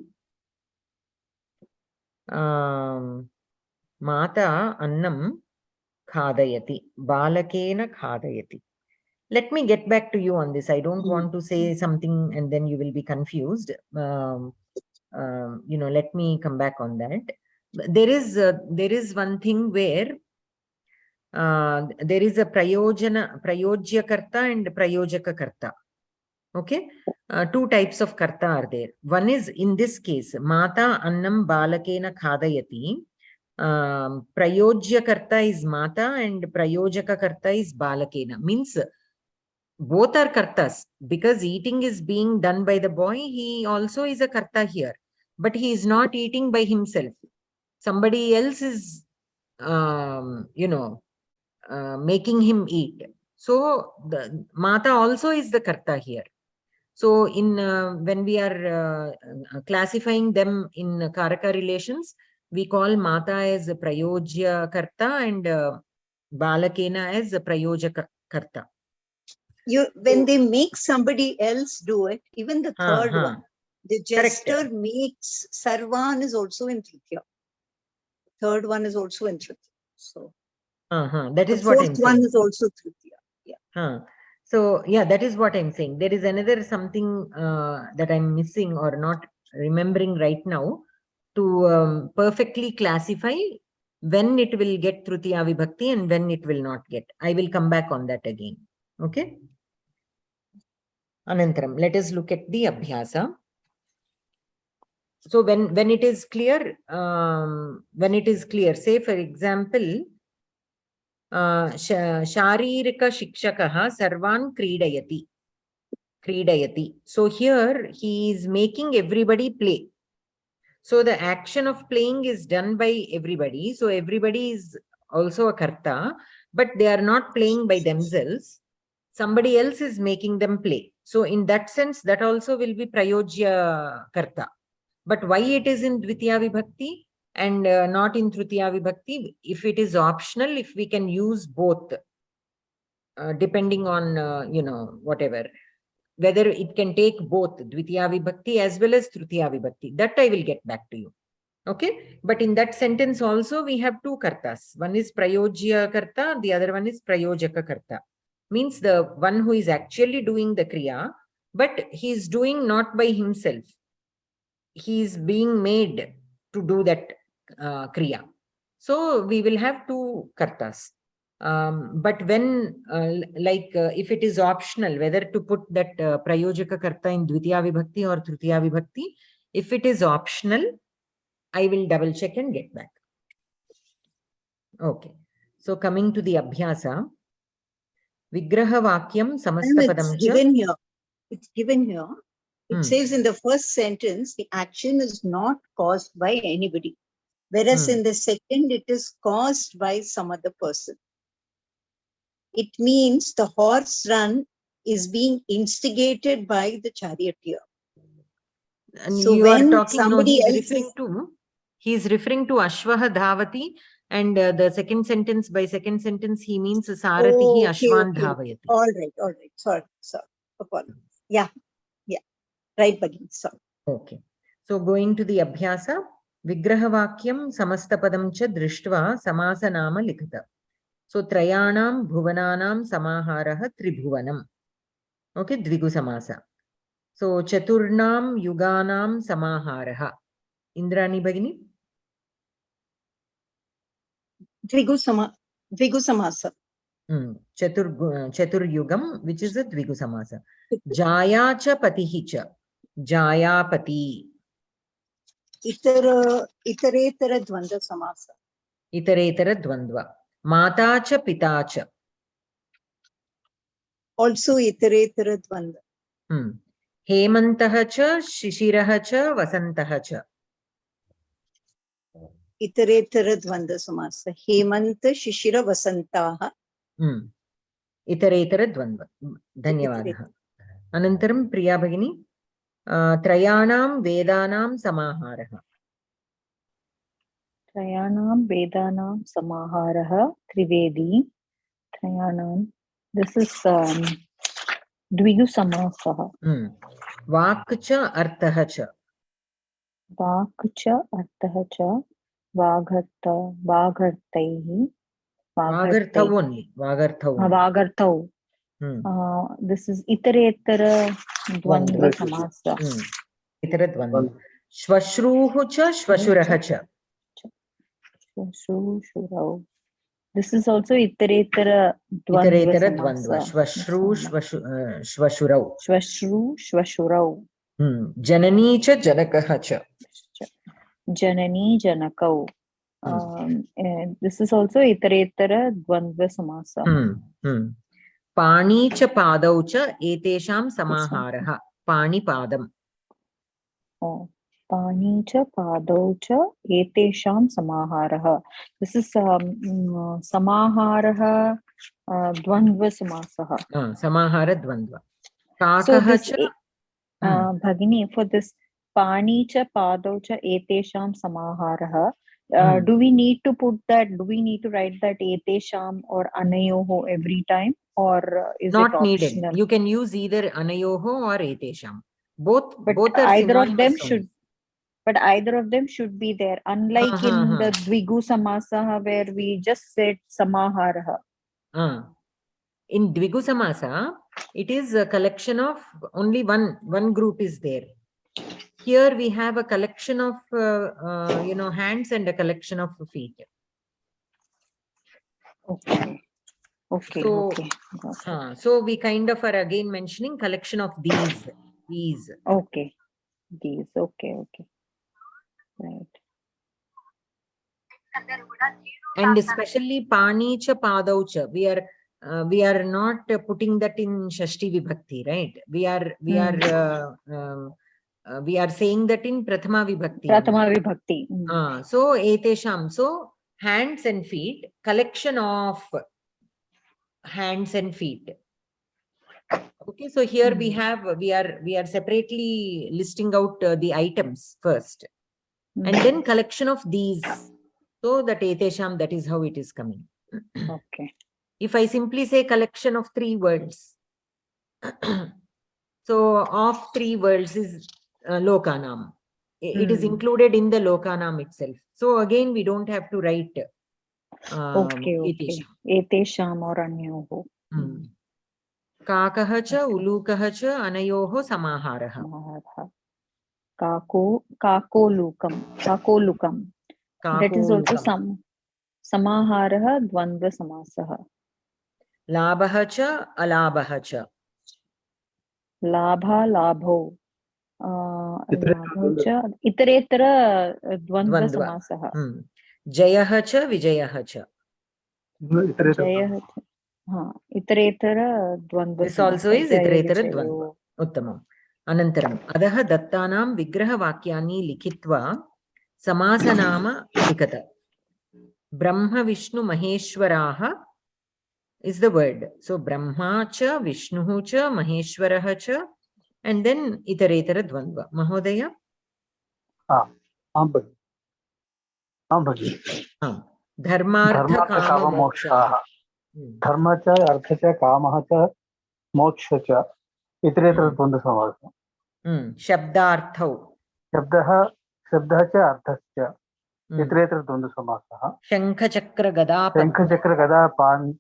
mata annam khadayati, balakena khadayati. Let me get back to you on this. I don't want to say something and then you will be confused. Let me come back on that. There is one thing where there is a prayojya karta and prayojaka karta. Okay, two types of karta are there. One is in this case, mata annam balakena khadayati. Prayojya karta is mata and prayojaka karta is balakena. Means both are kartas, because eating is being done by the boy. He also is a karta here, but he is not eating by himself. Somebody else is, making him eat. So the mata also is the karta here. So in when we are classifying them in Karaka relations, we call Mata as Prayojya Karta and Balakena as Prayojaka Karta. When they make somebody else do it, even the third one, the gesture makes Sarvan is also in Tritiya. Third one is also in Tritiya. So that is the what I'm fourth one saying. is also Tritiya. Yeah. So yeah, that is what I'm saying. There is another something that I'm missing or not remembering right now to perfectly classify when it will get Tritiya Vibhakti and when it will not get. I will come back on that again. Okay. Anantaram, let us look at the Abhyasa. So when it is clear, say for example, Sharirika Shikshakaha Sarvan Kridayati. So here he is making everybody play. So the action of playing is done by everybody. So everybody is also a karta, but they are not playing by themselves. Somebody else is making them play. So in that sense, that also will be Prayojya karta. But why it is in Dvitiya Vibhakti and not in Tritiya Vibhakti? If it is optional, if we can use both, depending on, whatever, whether it can take both Dvitiya Vibhakti as well as Tritiya Vibhakti. That I will get back to you. Okay. But in that sentence also, we have two kartas. One is Prayojya karta, the other one is Prayojaka karta. Means the one who is actually doing the kriya, but he is doing not by himself. He is being made to do that kriya. So we will have two kartas. But when, if it is optional, whether to put that Prayojaka karta in Dvitiya Vibhakti or Tritiya Vibhakti, if it is optional, I will double check and get back. Okay. So coming to the Abhyasa, Vigraha Vakyam Samastapadam It's given here. It's given here. It says in the first sentence, the action is not caused by anybody. Whereas in the second, it is caused by some other person. It means the horse run is being instigated by the charioteer. And so you when are talking, somebody no, he is referring to Ashvaha Dhavati, and the second sentence, by second sentence, he means Saratihi Ashwan Dhavayati. All right. Sorry. Apologies. Yeah. Right, Bhagini. Sorry. Okay. So going to the Abhyasa, Vigraha Vakyam Samastapadam cha Drishtva Samasa Nama Likhata. So Trayanam Bhuvananam Samaharaha Tribhuvanam. Okay, Dvigu Samasa. So Chaturnam Yuganam Samaharaha. Indrani Bhagini? Dvigu Samasa. Chatur Yugam, which is a Dvigu Samasa. Jaya cha Patihi cha. Jayapati. Itaretara Dvandva Samasa. Itaretara Dvandva. Mata cha Pita cha. Also Itaretara Dvandva. Hemantaha cha Shishiraha cha Vasantaha cha. Itaretara Dvandva Samasa. Hemanta Shishira Vasantaha. Itaretara Dvandva. Dhanyavadaha. Anantaram Priya Bhagini. Trayanam Vedanam Samaharaha. Trayanam Vedanam Samaharaha Trivedi. Trayanam. This is Dvigu Samasaha. Vakcha Arthaha cha. Vakcha Arthaha cha. Vaghartaihi. Vagarthav only. Vagarthav. This is Itaretara Dvandva Samasa. Itaretara Dvandva. Shvashruhu cha Shvashuraha cha. Shvashru. This is also Itaretara Dvandva. Shvashru Shvashurau. Shvashru Shvashurau. Janani cha Janakaha cha. Janani Janakau. This is also Itaretara Dvandva Samasa. Pani cha Padau cha Etesham Samaharaha. Pani Padam. Pani cha Padau cha Etesham Samaharaha. This is Samaharaha Dvandva Samasaha. Samahara Dvandva. Kakaha cha Bhagini, for this Pani cha Padau cha Etesham Samaharaha, do we need to put that, do we need to write that Etesham or Anayoho every time, or is Not it needed. optional? You can use either Anayoho or Etesham. Both But are either of them synonymous should, but either of them should be there. Unlike in the Dvigu Samasaha where we just said Samaharaha. In Dvigu Samasa, it is a collection of only one group is there. Here we have a collection of hands and a collection of feet. Okay. Okay. So, okay. So we kind of are again mentioning collection of these. Okay. These. Okay. Okay. Right. And especially Pani cha Padaucha, we are not putting that in Shashti Vibhakti, right? We are saying that in Prathama Vibhakti. Prathama Vibhakti. So Etesham, so hands and feet, collection of hands and feet. Okay, so here we are separately listing out the items first, and then collection of these. So that Etesham, that is how it is coming. Okay. If I simply say collection of 3 words, so of 3 words is Lokanam. It is included in the Lokanam itself. So again, we don't have to write Okay. Etesham or Anyoho. Kakaha cha Ulukaha cha Anayoho Samaharaha. Kakolukam. That is also some Samaharaha Dvandva Samasaha. Labhaha cha Alabhaha cha. Labha Labho. Labho cha Itaretara Dvandva Samasaha. Jayaha cha Vijayaha cha. Jayaha cha. Itaretara Dvandva. This also is Itaretara Dvandva. Uttamam. Anantaram. Adaha Dattanam Vigraha Vakyani Likhitva Samasanama Likata. Brahma Vishnu Maheshwaraha is the word. So Brahma cha, Vishnu cha, Maheshwaraha cha, and then Itaretara Dvandva. Mahodaya? Dharmartha Kama Moksha. Dharma cha, Artha cha, Kama cha, Moksha cha. Itaretara Dvandva Samasa. Shabdartho. Shabdaha cha, Artha cha. Itaretara Dvandva Samasa. Shankha Chakra Gada Padmani.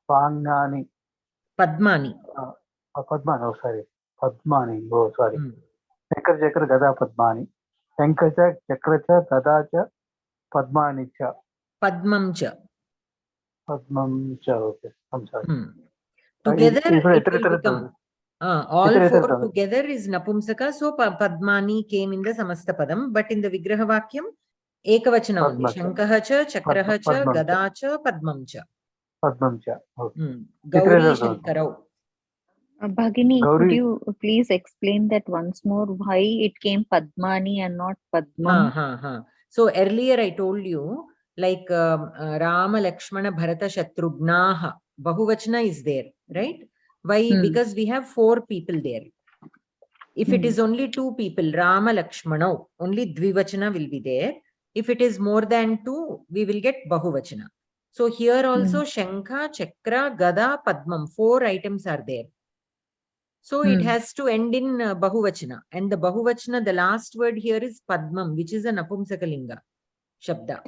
Padmani. Padmani. Oh, sorry. Shankar Chakra Gada Padmani. Shankha cha, Chakra cha, Gada cha, Padmani cha. Padmam cha. Okay. I'm sorry. Together it will become. All 4 together is Napumsaka. So Padmani came in the Samasta Padam, but in the Vigraha Vakyam, Ekavachana only. Shankaha cha, Chakraha cha, Gada cha, Padmam cha. Gauri Shankarau. Bhagini, could you please explain that once more? Why it came Padmani and not Padmam? So earlier I told you, like Rama, Lakshmana, Bharata, Shatrugnaha. Bahuvachana is there, right? Why? Because we have 4 people there. If it is only 2 people, Rama, Lakshmana, only Dvivachana will be there. If it is more than 2, we will get Bahuvachana. So here also Shankha, Chakra, Gada, Padmam, 4 items are there. So it has to end in Bahuvachana. And the Bahuvachana, the last word here is Padmam, which is a Napumsakalinga Shabda.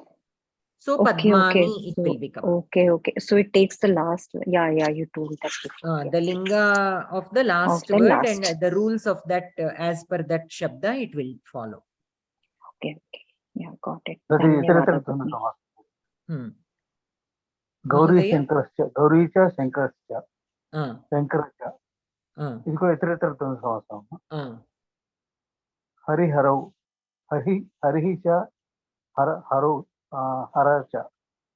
So Padmani it will become. Okay. So it takes the last. Yeah, you told that before. The linga of the last word and the rules of that as per that Shabda it will follow. Okay. Yeah, got it. Gauri Shankarascha. Gauri cha, Shankarascha. Shankarascha. Idiko Itaretara Dvandva Samasa. Hari Harau. Harihi cha, Harau. Haracha.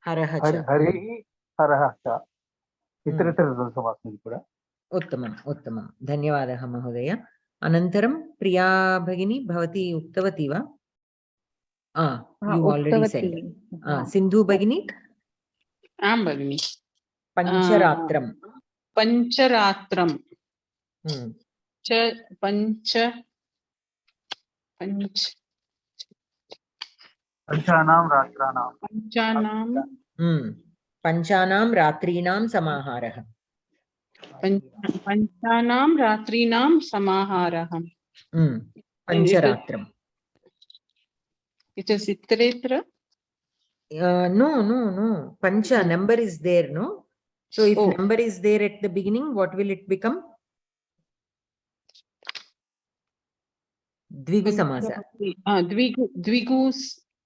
Harihi Haraha cha. Itaretara Dvandva Samasa kuda. Uttamam. Dhanyavadaha Mahodaya. Anantaram Priya Bhagini Bhavati Uktavati va? You already said. Sindhu Bhagini? Bhagini. Pancharatram. Pancharatram. Panchanam Ratranam. Panchanam Ratrinam Samaharah. Panchanam Ratrinam Samaharah. Pancharatram. It is Itaretra? No. Pancha, number is there, no? So if number is there at the beginning, what will it become? Dvigu samasa.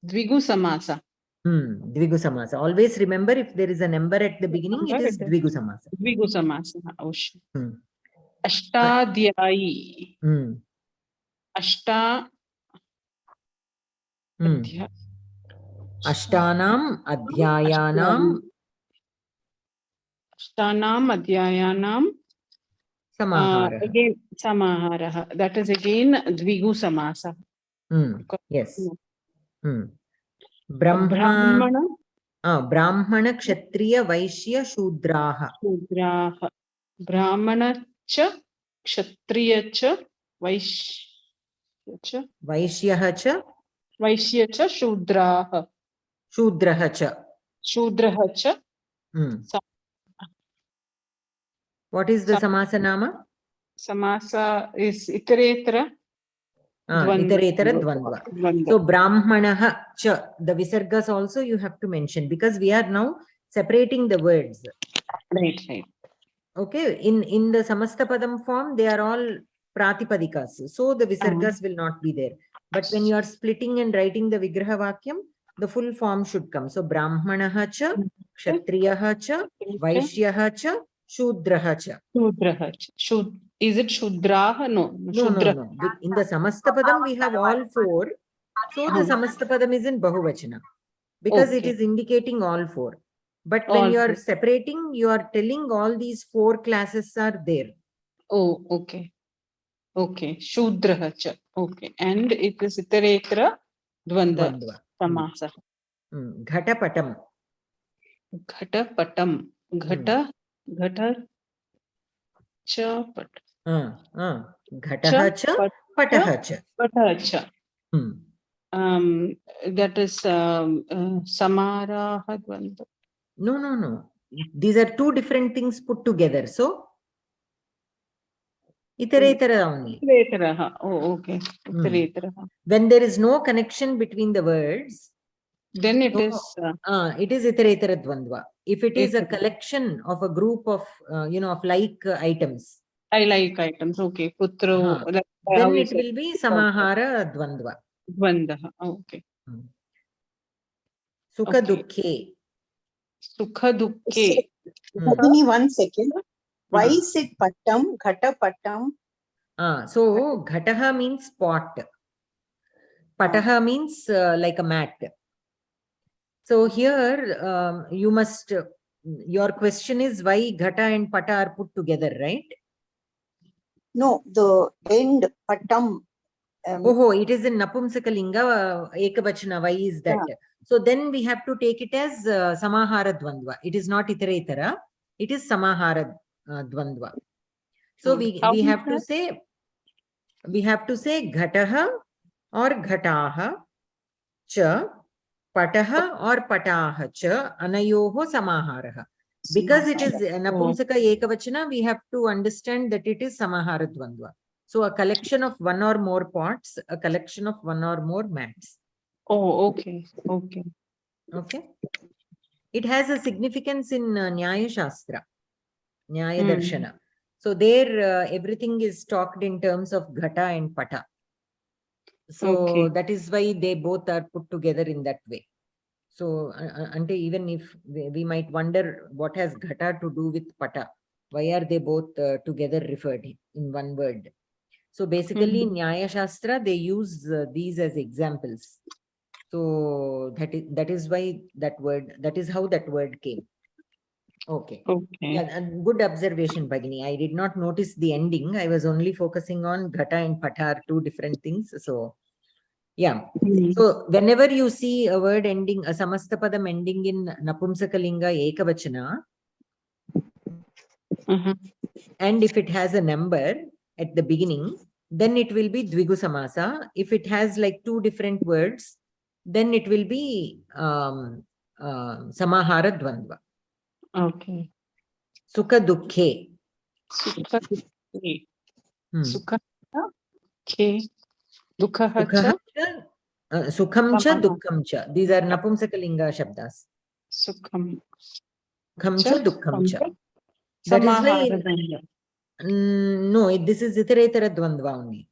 Dvigu samasa. Dvigu samasa. Always remember, if there is a number at the beginning, it is Dvigu samasa. Dvigu samasa. Ashtadhyayi. Ashtanam adhyayanam Samaharah. Again, Samaharah. That is again Dvigu samasa. Yes. Brahmana Kshatriya Vaishya Shudraha. Brahmana cha Kshatriya cha Vaishya cha Shudraha. Shudraha cha. What is the samasa nama? Samasa is Itaretra. Itaretara dvandva. So Brahmanaha cha, the visargas also you have to mention, because we are now separating the words. Right. Okay, in the Samastapadam form, they are all Pratipadikas. So the visargas will not be there. But when you are splitting and writing the Vigraha Vakyam, the full form should come. So Brahmanaha cha, Kshatriyaha cha, Vaishyaha cha, Shudraha cha. Is it Shudraha? No. No. In the Samastapadam, we have all four. So the Samastapadam is in Bahuvachana, because it is indicating all four. But when you are separating, you are telling all these four classes are there. Oh, okay. Shudraha cha. Okay. And it is Itaretra Dvandva. Samasa. Ghatapatam. Ghata cha pat. Ghataha cha, pataha cha. That is Samaraha Dvandva. No. These are two different things put together. So Itaretara only. Itaretara. Oh, okay. Itaretara. When there is no connection between the words, then it is Itaretara Dvandva. If it is a collection of a group of of like items. I like items. Okay. Putro. Then it will be Samahara Dvandva. Dvandha. Okay. Sukha Dukhe. Bhagini, 1 second. Why is it Pattam, Ghata Pattam? So Ghataha means pot. Pataha means like a mat. So here your question is why Ghata and Pata are put together, right? No, the end Pattam. It is in Napumsakalinga, Ekavachana. Why is that? So then we have to take it as Samahara Dvandva. It is not Itaretara. It is Samahara Dvandva. So we have to say Ghataha or Ghataha cha, Pataha or Pataha cha, Anayoho Samaharaha. Because it is Napumsaka Ekavachana, we have to understand that it is Samahara Dvandva. So a collection of one or more pots, a collection of one or more mats. Oh, okay. It has a significance in Nyaya Shastra, Nyaya Darshana. So there everything is talked in terms of Ghata and Pata. So that is why they both are put together in that way. So even if we might wonder what has Ghata to do with Pata, why are they both together referred in one word? So basically in Nyaya Shastra, they use these as examples. So that is why that is how that word came. Okay. Yeah, and good observation, Bhagini. I did not notice the ending. I was only focusing on Ghata and Pata are two different things. So yeah. So whenever you see a word ending, a Samastapadam ending in Napumsakalinga Ekavachana, and if it has a number, at the beginning, then it will be Dvigu Samasa. If it has like two different words, then it will be Samahara Dvandva. Okay. Sukha Dukhe. Sukha Dukhe. Sukha Dukhe. Sukham cha Dukkham cha. These are Napumsakalinga Shabdas. Sukham cha Dukkham cha. That is why. No, this is Itaretara Dvandva only.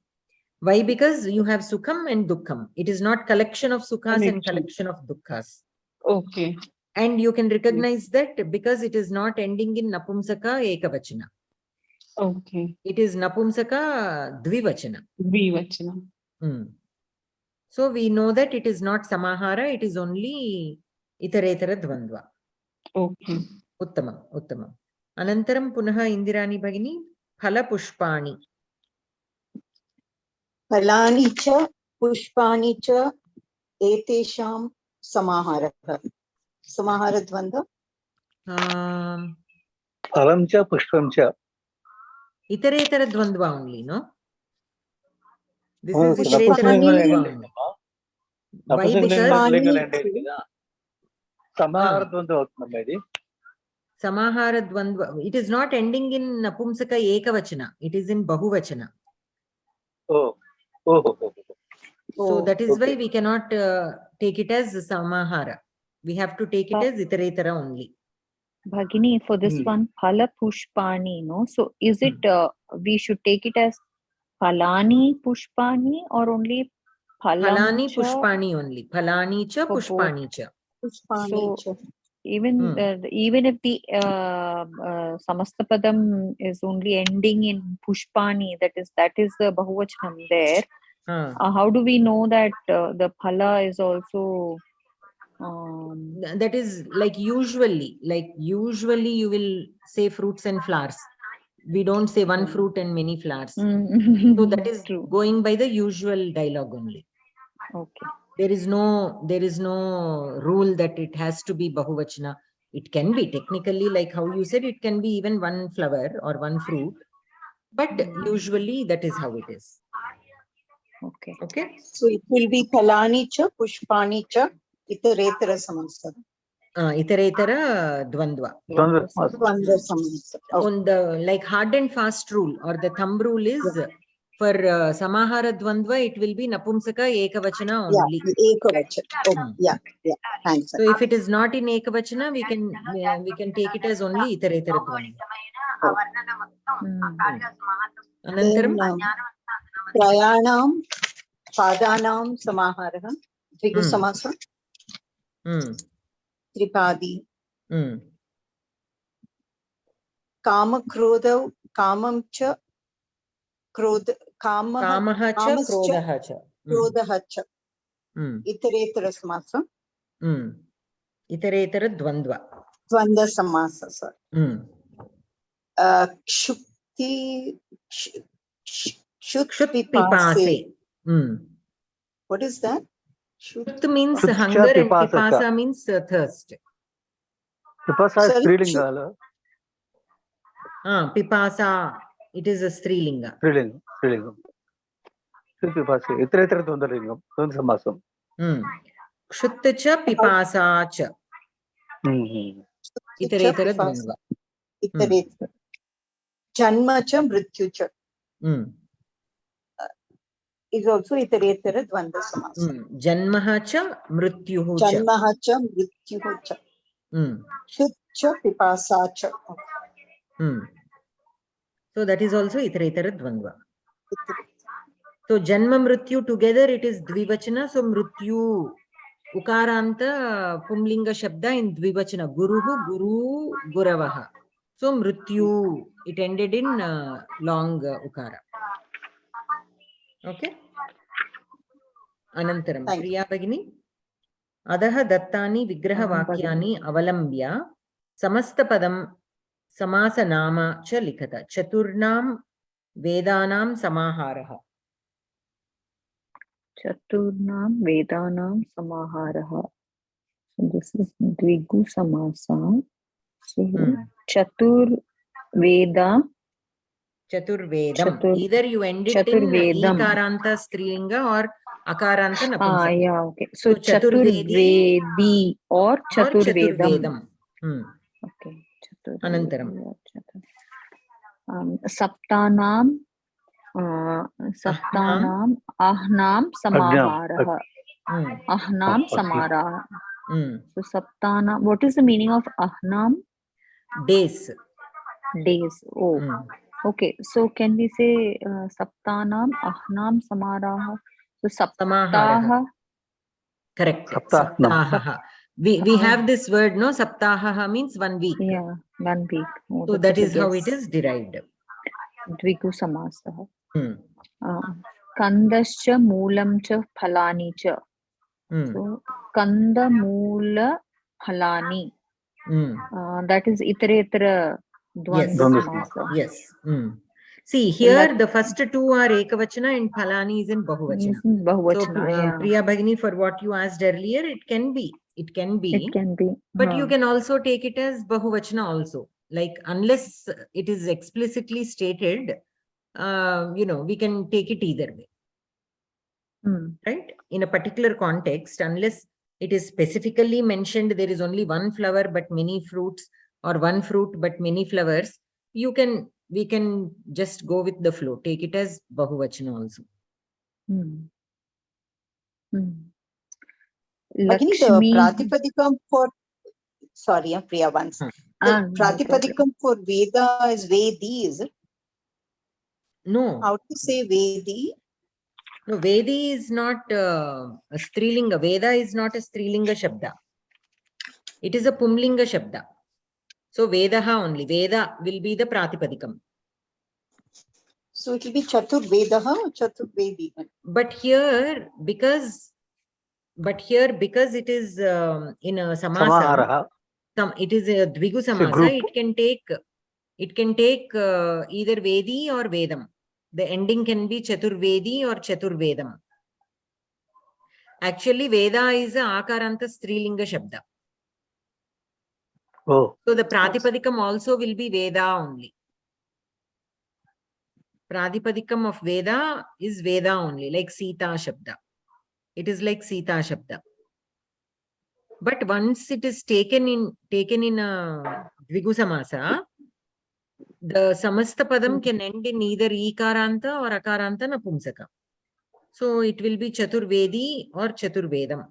Why? Because you have Sukham and Dukkham. It is not collection of Sukhas and collection of Dukkhas. Okay. And you can recognize that because it is not ending in Napumsaka Ekavachana. Okay. It is Napumsaka Dvivachana. Dvivachana. So we know that it is not Samahara, it is only Itaretara Dvandva. Okay. Uttamam, Uttamam. Anantaram punaha Indirani Bhagini, Phala Pushpani. Phalani cha Pushpani cha etesham samahara. Samahara Dvandva. Phalam cha Pushpam cha. Itaretara Dvandva only, no? This is Itaretara Dvandva. Why? Because Samahara Dvandva. Samahara Dvandva. It is not ending in Napumsaka Ekavachana. It is in Bahuvachana. Oh. So that is why we cannot take it as Samahara. We have to take it as Itaretara only. Bhagini, for this one, Phala Pushpani, no? So is it, we should take it as Phalani Pushpani or only Phalani Pushpani only. Phalani cha Pushpani cha. So even if the Samastapadam is only ending in Pushpani, that is the Bahuvachanam there. How do we know that the Phala is also that is like usually you will say fruits and flowers. We don't say one fruit and many flowers. So that is going by the usual dialogue only. Okay. There is no rule that it has to be Bahuvachana. It can be technically, like how you said, it can be even one flower or one fruit. But usually that is how it is. Okay. Okay. So it will be Phalani cha Pushpani cha Itaretara Samansara. Itaretara Dvandva. Dvandva Samansara. On the like hard and fast rule or the thumb rule is for Samahara Dvandva, it will be Napumsaka Ekavachana only. Yeah, Ekavachana. Yeah. Thanks. So if it is not in Ekavachana, we can take it as only Itaretara Dvandva. Anantaram Prayanam Padanam Samahara. Dvigu Samasa. Tripadi. Kama Krodha Kamam cha Kamaha cha Krodhaha cha. Krodhaha cha. Itaretara Samasa. Itaretara Dvandva. Dvandva Samasa, sir. Shutpipase. What is that? Shut means hunger and pipasa means thirst. Pipasa is Strilinga. Pipasa, it is a Strilinga. Strilinga. Shutpipase. Itaretara Dvandalingam. Dvandva Samasam. Kshutta cha pipasa cha. Itaretara Dvandva. Itaretara. Janma cha Mrityu cha. Is also Itaretara Dvandva Samasa. Janmaha cha Mrityuhu cha. Janmaha cha Mrityuhu cha. Shut cha Pipasa cha. So that is also Itaretara Dvandva. So Janma Mrityu together it is Dvivachana. So Mrityu Ukaranta Pumlinga Shabda in Dvivachana. Guruhu, Guru, Guravaha. So Mrityu, it ended in long Ukara. Okay. Anantaram. Priya Bhagini. Adaha Dattani Vigraha Vakyani Avalambya Samastapadam Samasa Nama cha Likhata. Chaturnam Vedanam Samaharaha. Chaturnam Vedanam Samaharaha. So this is Dvigu Samasa. So Chatur Veda Chaturvedam. Either you end it in Ikaranta Strilinga or Akaranta Napumsaka. Yeah, okay. So Chaturvedi or Chaturvedam. Okay. Anantaram. Saptanam Ahnam Samaharah. Ahnam Samaraha. So Saptanam, what is the meaning of Ahnam? Days. Days. Oh. Okay. So can we say Saptanam Ahnam Samaraha? So Saptaha. Correct. Saptaha. We have this word, no? Saptaha means 1 week. Yeah, 1 week. Oh, so that is how it is derived. Dvigu Samasaha. Kandascha Moolam cha Phalani cha. So Kanda Moola Phalani. That is Itaretara Dvandva Samasa. Yes. See, here the first two are Ekavachana and Phalani is in Bahuvachana. So, Priya Bhagini, for what you asked earlier, it can be. It can be. But you can also take it as Bahuvachana also. Like, unless it is explicitly stated, we can take it either way. Right? In a particular context, unless it is specifically mentioned, there is only one flower but many fruits, or one fruit but many flowers, we can just go with the flow. Take it as Bahuvachana also. Lakshmi. The Pratipadikam for, sorry, Priya once. The Pratipadikam for Veda is Vedi, is it? No. How to say Vedi? No, Vedi is not a Strilinga. Veda is not a Strilinga Shabda. It is a Pumlinga Shabda. So Vedaha only. Veda will be the Pratipadikam. So it will be Chaturvedaha or Chaturvedi. But here, because it is in a Samasa, it is a Dvigu Samasa, it can take either Vedi or Vedam. The ending can be Chaturvedi or Chaturvedam. Actually, Veda is a Akaranta Strilinga Shabda. So the Pratipadikam also will be Veda only. Pratipadikam of Veda is Veda only, like Sita Shabda. It is like Sita Shabda. But once it is taken in a Dvigu Samasa, the Samasta Padam can end in either Ikaranta or Akaranta Napumsaka. So it will be Chaturvedi or Chaturvedam.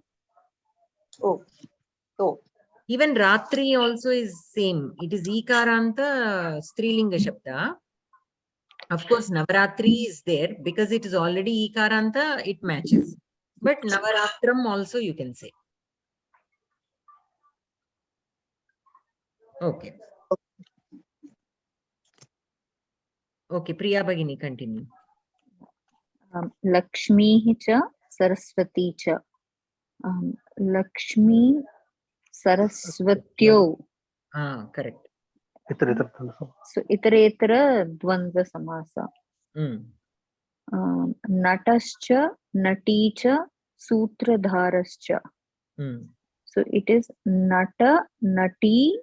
Even Ratri also is same. It is Ikaranta Strilinga Shabda. Of course, Navaratri is there because it is already Ikaranta, it matches. But Navaratram also you can say. Okay. Okay, Priya Bhagini, continue. Lakshmi cha Saraswati cha. Lakshmi Saraswatyo. Correct. So Itaretara Dvandva Samasa. Natascha Naticha Sutradharascha. So it is Nata Nati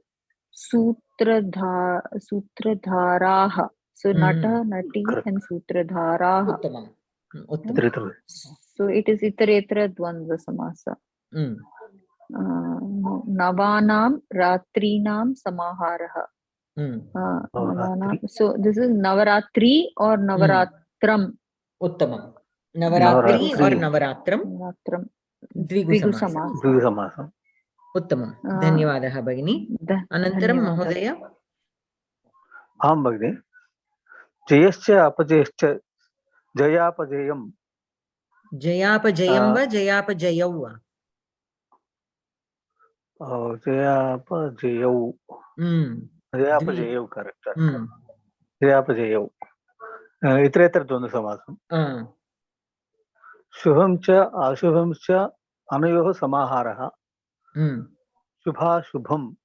Sutradharaha. So Nata Nati and Sutradharaha. So it is Itaretara Dvandva Samasa. Navanam Ratrinam Samaharaha. So this is Navaratri or Navaratram? Uttamam. Navaratri or Navaratram? Dvigu Samasam. Uttamam. Dhanyavadaha Bhagini. Anantaram Mahodaya. Bhagini. Jayascha apajayascha Jayapajayam. Jayapajayam va Jayapajayav va? Jayapajayav. Jayapajayav, correct. Jayapajayav. Itaretara Dvandva Samasam. Shubham cha Ashubham cha Anayoha Samaharaha. Shubha Shubham.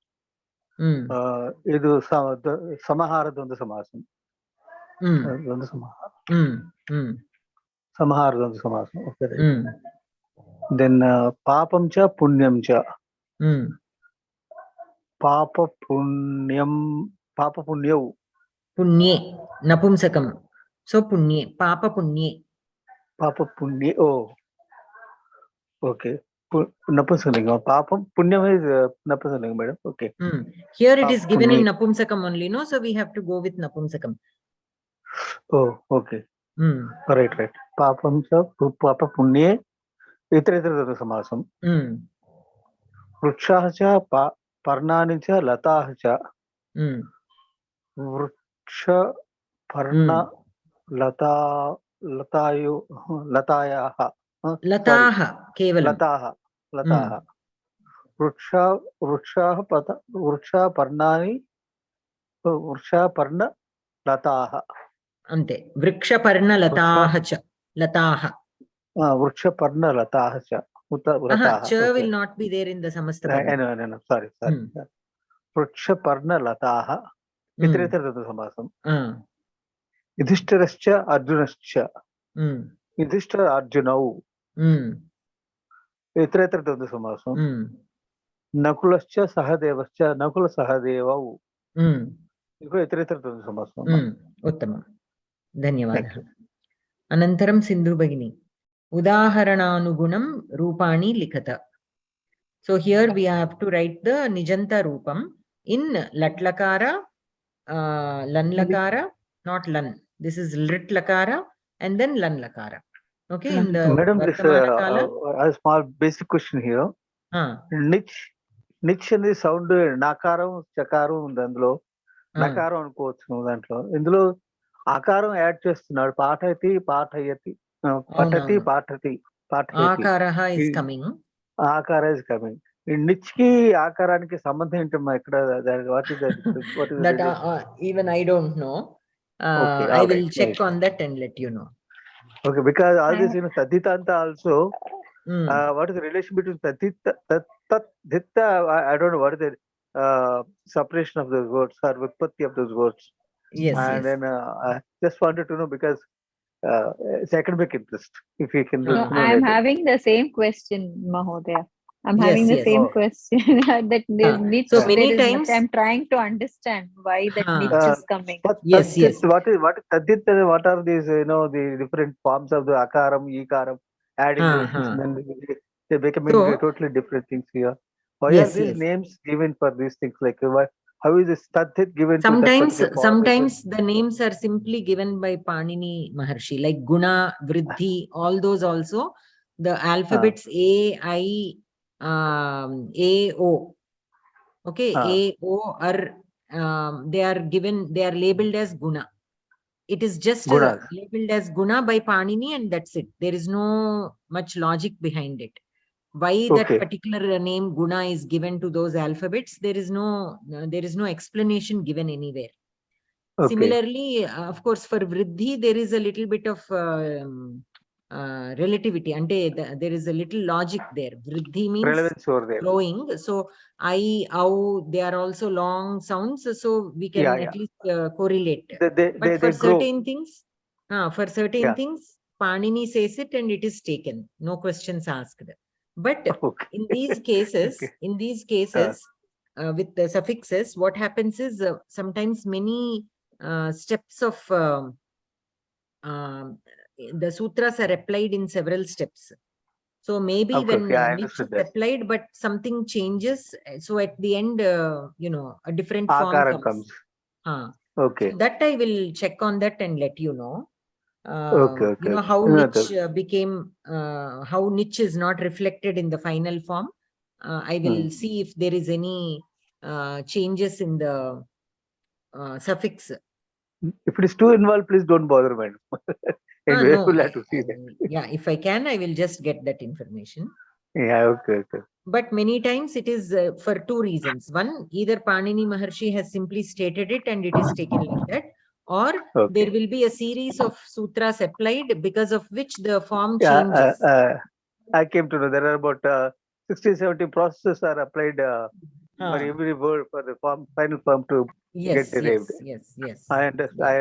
Idu Samahara Dvandva Samasam. Dvandva Samahara. Samahara Dvandva Samasam. Okay. Then Papam cha Punyam cha. Papa Punyav. Punye, napumsakam. So punye, papa punye. Papa punye. Oh, okay. Napumsakalingam. Papam punyam is napumsakalingam, madam. Okay. Here it is given punye. in napumsakam only, no? So we have to go with napumsakam. Oh, okay. Right. Papam cha papa punye. Itera samasam. Vrukshah cha parnani cha latah cha. Vruksha parna latayaha. Lataha, kevalam. Lataha. Vruksha parna lataha. Ante. Vriksha parna lataha cha. Lataha. Vriksha parna lataha cha. Cha will not be there in the Samastaparna. No. Sorry. Vriksha parna lataha. Itera samasam. Yudhishthirascha Arjunascha. Yudhishthira Arjunau. Itera samasam. Nakulascha Sahadevascha Nakula Sahadevau. Itera samasam. Uttamam. Dhanyavadah. Anantaram Sindhu Bhagini. Udaharananugunam Rupani Likata. So here we have to write the Nijanta Rupam in Latlakara, Lanlakara, not Lan. This is Litlakara and then Lanlakara. Okay, in the Madam, this Vartamana a small basic question here. Nich and the sound Nakaram, Chakaram, Dandlo, Nakaram quotes Dandlo. Indlo Akaram add just not Patati, Patayati, Patati. Akaraha is coming. Akara is coming. In Nichki Akaranki Samantha into Micra, what is that? What is that even I don't know. Okay, I will check on that and let you know. Okay, because all this, Taditanta also, what is the relation between Tadita, Ditta? I don't know what is the separation of those words or Vipatti of those words. Yes. Then I just wanted to know because it's academic interest. If you can No, I am having the same question, Mahodaya. I'm having the same question that there's niche. So many times I'm trying to understand why that niche is coming. Yes. What is Tadit? What are these? The different forms of the Akaram, Ikaram, adding those things, and then they becoming totally different things here. Why are these names given for these things? Like how is this Tadit given? Sometimes the names are simply given by Panini Maharshi, like Guna, Vriddhi, all those also. The alphabets A, I, A, O. Okay, A, O are they are labeled as Guna. It is just labeled as Guna by Panini and that's it. There is no much logic behind it. Why that particular name Guna is given to those alphabets, there is no explanation given anywhere. Similarly, of course, for Vriddhi, there is a little bit of relativity. There is a little logic there. Vriddhi means growing. So I, ow, they are also long sounds. So we can at least correlate. But for certain things, Panini says it and it is taken. No questions asked. But in these cases, with the suffixes, what happens is sometimes many steps of the sutras are applied in several steps. So maybe when niche is applied, but something changes. So at the end, a different form comes. So that I will check on that and let you know. How niche became, how niche is not reflected in the final form. I will see if there is any changes in the suffix. If it is too involved, please don't bother, madam. No, if I can, I will just get that information. Okay. But many times it is for two reasons. One, either Panini Maharshi has simply stated it and it is taken like that, or there will be a series of sutras applied because of which the form changes. I came to know there are about 60-70 processes are applied for every word for the final form to get derived. Yes. I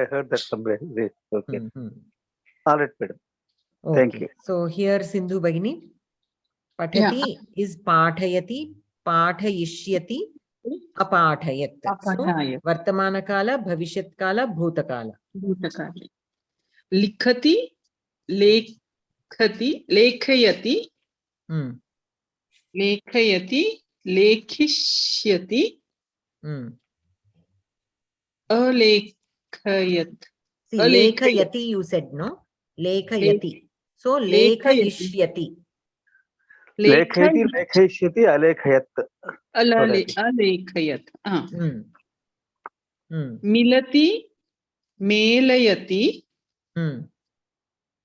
heard that somewhere. Okay. All right, madam. Thank you. So here Sindhu Bhagini, Pathati is Pathayati, Pathayishyati, Apathayat. Apathayat. So, Vartamanakala, Bhavishyat-kala, Bhutakala. Bhutakala. Likhati, lekhati, lekhayati, lekhayati, lekhishyati, alekhayat. See, lekhayati you said, no? Lekhayati. So, lekhayishyati. Lekhayati, lekhayshyati, alekhayat. Alekhayat. Milati, melayati,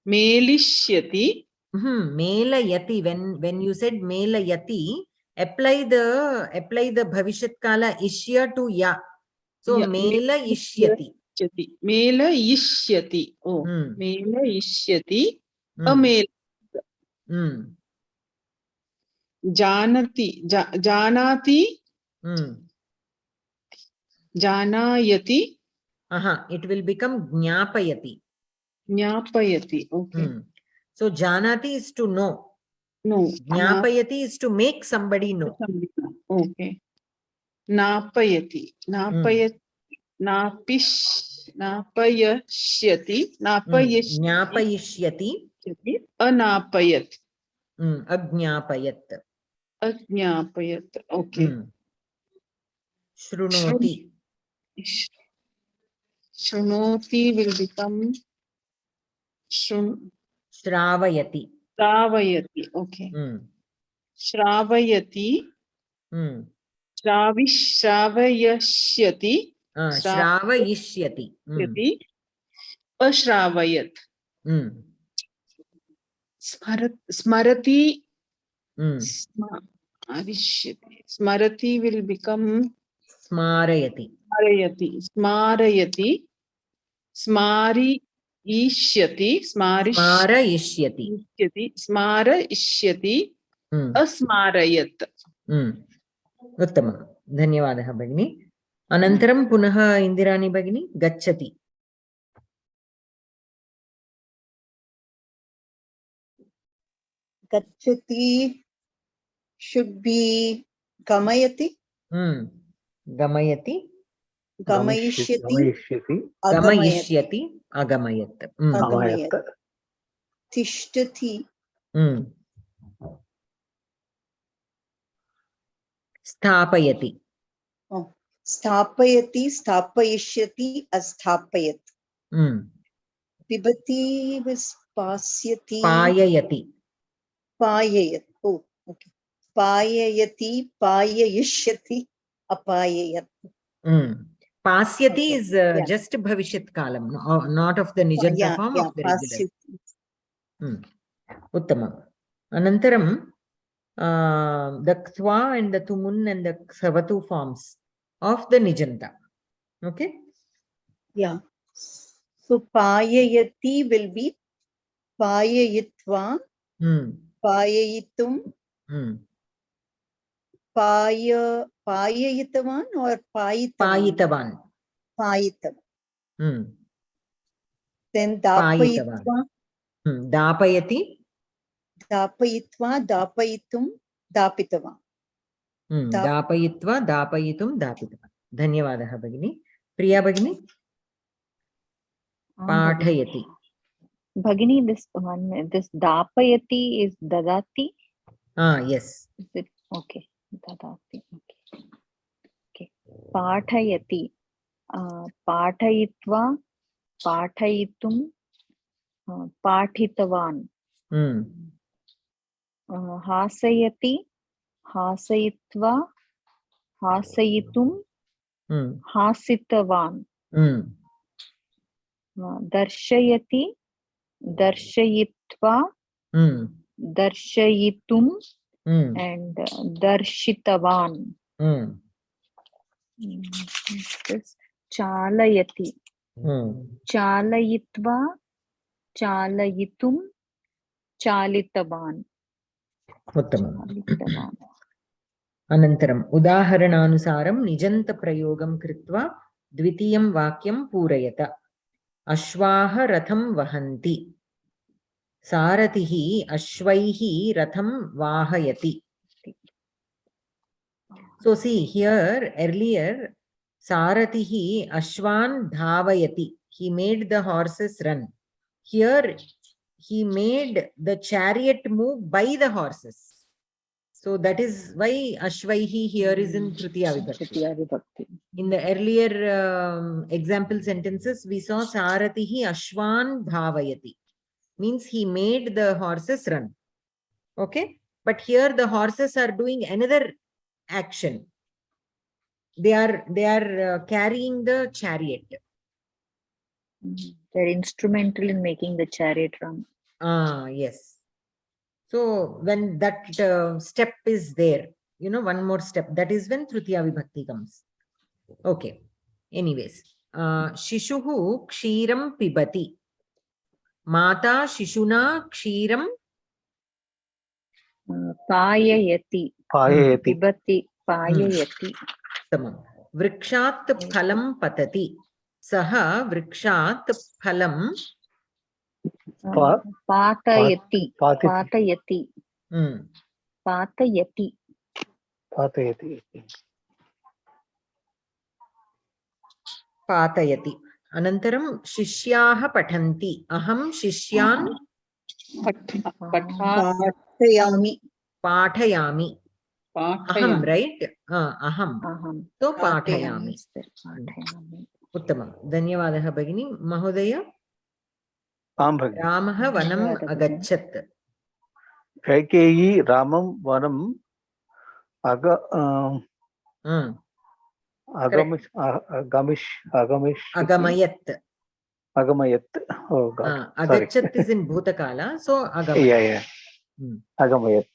melishyati. Melayati. When you said melayati, apply the bhavishyat kala ishya to ya. So, melayishyati. Melayishyati. Oh, melayishyati. Amelayat. Janati, janati, janayati. It will become jnapayati. Jnapayati. Okay. So janati is to know. No. Jnapayati is to make somebody know. Okay. Napayati. Napayati. Napayashyati. Jnapayishyati. Anapayat. Ajnapayat. Ajnapayat. Okay. Shrunoti. Shrunoti will become Shravayati. Shravayati. Okay. Shravayati. Shravayashyati. Shravayishyati. Ashravayat. Smarati. Smarati will become Smarayati. Smarayati. Smari ishyati. Smarayishyati. Smarayishyati. Asmarayat. Uttamam. Dhanyavadah Bhagini. Anantaram punaha Indirani Bhagini. Gacchati. Gacchati should be gamayati. Gamayati. Gamayishyati. Gamayishyati. Agamayat. Agamayat. Tishtati. Sthapayati. Oh. Sthapayati, sthapayishyati, asthapayat. Pibati was pasyati. Payayati. Payayat. Oh, okay. Payayati, payayishyati, apayayat. Pasyati is just bhavishyat kalam, not of the nijanta form of the regular. Uttamam. Anantaram, the kthwa and the tumun and the ksavatu forms of the nijanta. Okay? Yeah. So payayati will be payayitva, payayitum, payayitavan or payitavan. Payitavan. Then dapayitva. Dapayati. Dapayitva, dapayitum, dapitavan. Dapayitva, dapayitum, dapitavan. Dhanyavadah Bhagini. Priya Bhagini. Pathayati. Bhagini, this dapayati is dadati. Yes. Is it okay? Dadati. Okay. Pathayati. Pathayitva, pathayitum, pathitavan. Hasayati, hasayitva, hasayitum, hasitavan. Darshayati, darshayitva, darshayitum, and darshitavan. This chalayati, chalayitva, chalayitum, chalitavan. Uttamam. Anantaram udaharananusaram nijanta prayogam kritva dvitiyam vakyam purayata. Ashvaha ratham vahanti. Saratihi ashvaihi ratham vahayati. So see here earlier, Saratihi Ashwan Dhavayati. He made the horses run. Here he made the chariot move by the horses. So that is why Ashvaihi here is in Tritiya Vibhakti. In the earlier example sentences, we saw Saratihi Ashwan Dhavayati. Means he made the horses run. Okay? But here the horses are doing another action. They are carrying the chariot. They're instrumental in making the chariot run. Yes. So when that step is there, one more step, that is when Tritiya Vibhakti comes. Okay. Anyways, Shishuhu Kshiram Pibati. Mata Shishuna Kshiram Payayati. Pibati. Payayati. Tamam. Vrikshat Phalam Patati. Saha Vrikshat Phalam Patayati. Patayati. Patayati. Patayati. Patayati. Anantaram Shishyaha Patanti. Aham Shishyan Pathayami. Pathayami. Aham, right? Aham. So Pathayami. Uttamam. Dhanyavadaha Bhagini. Mahodaya. Ramaha Vanam Agachat. Kaikeyi Ramam Vanam Agamayat. Oh God. Agachat is in Bhutakala. So Agamayat. Yeah. Agamayat.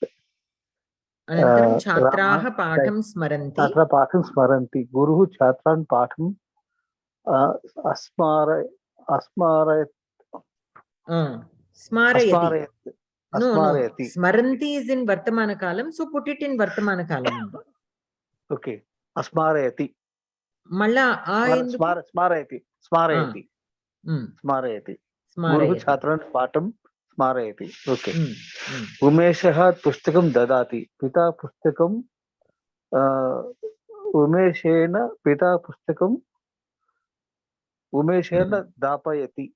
Anantaram Chhatraha Patham Smaranti. Chhatra Patham Smaranti. Guruhu Chhatran Patham Asmarayat. Smarayati. No. Smaranti is in Vartamana Kalam. So put it in Vartamana Kalam. Okay. Asmarayati. Malla Smarayati. Smarayati. Guruhu Chhatran Patham Smarayati. Okay. Umeshaha Pustakam Dadati. Pita Pustakam Umeshena Pita Pustakam Umeshena Dapayati.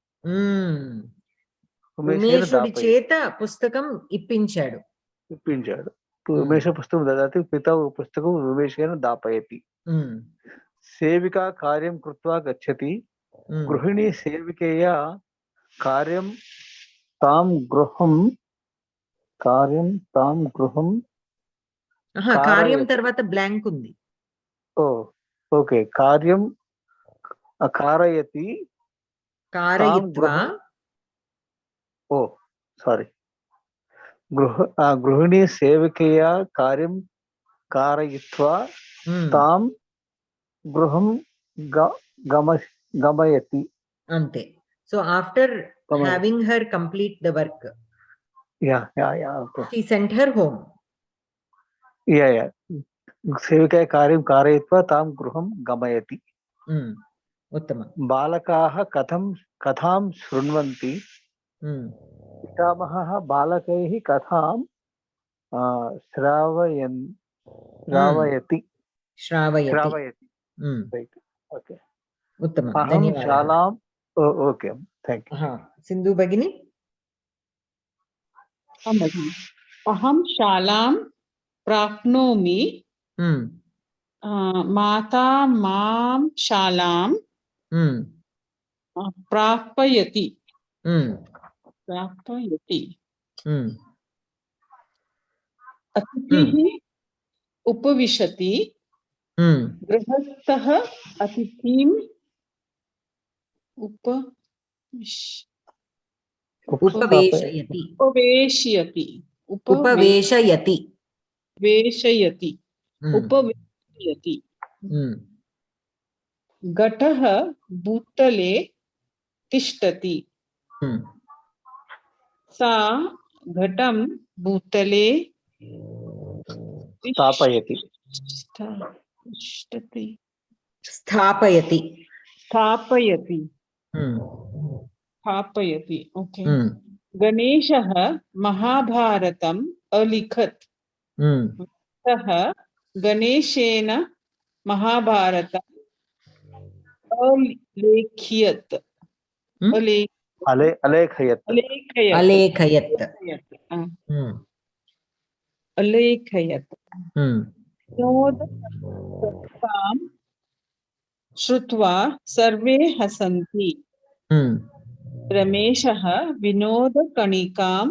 Umeshudi Cheta Pustakam Ippinchadu. Umesha Pustakam Dadati Pita Pustakam Umeshena Dapayati. Sevika Karyam Krutva Gachati. Gruhini Sevikeya Karyam Tam Gruham. Karyam tarvata blank undi. Oh, okay. Karyam Karayati. Karayitva. Oh, sorry. Gruhini Sevikeya Karyam Karayitva Tam Gruham Gamayati. Ante. So after having her complete the work. Yeah. Okay. She sent her home. Yeah. Sevikaya Karyam Karayitva Tam Gruham Gamayati. Uttama. Balakaha Katham Shrunvanti. Pitamaha Balakaihi Katham Shravayati. Right. Okay. Uttama. Aham Shalam. Oh, okay. Thank you. Sindhu Bhagini. Aham Shalam Prapnomi. Mata Mam Shalam Prapayati. Atitihi Upavishati. Grihastha Atithim Upaveshayati. Gataha Bhutale Tishtati. Sa Ghatam Bhutale Sthapayati. Okay. Ganeshaha Mahabharatam Alikhat. Saha Ganeshena Mahabharata Alekhiyat. Alekhayat. Alekhayat. Alekhayat. Vinodakam Shrutva Sarve Hasanti. Rameshaha Vinodakanikam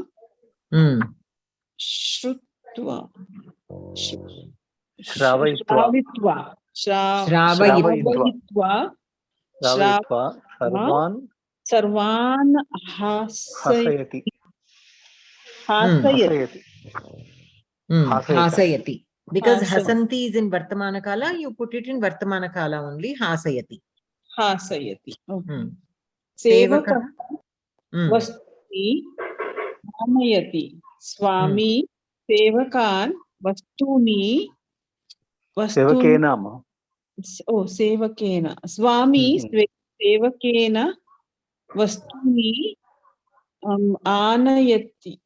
Shrutva Shravitva Sarvan Hasayati. Hasayati. Because Hasanti is in Vartamana Kala, you put it in Vartamana Kala only. Hasayati. Hasayati. Okay. Sevaka. Vastuni Namayati. Swami Sevakan Vastuni Sevakenama. Oh, Sevakena. Swami Sevakena Vastuni Anayati.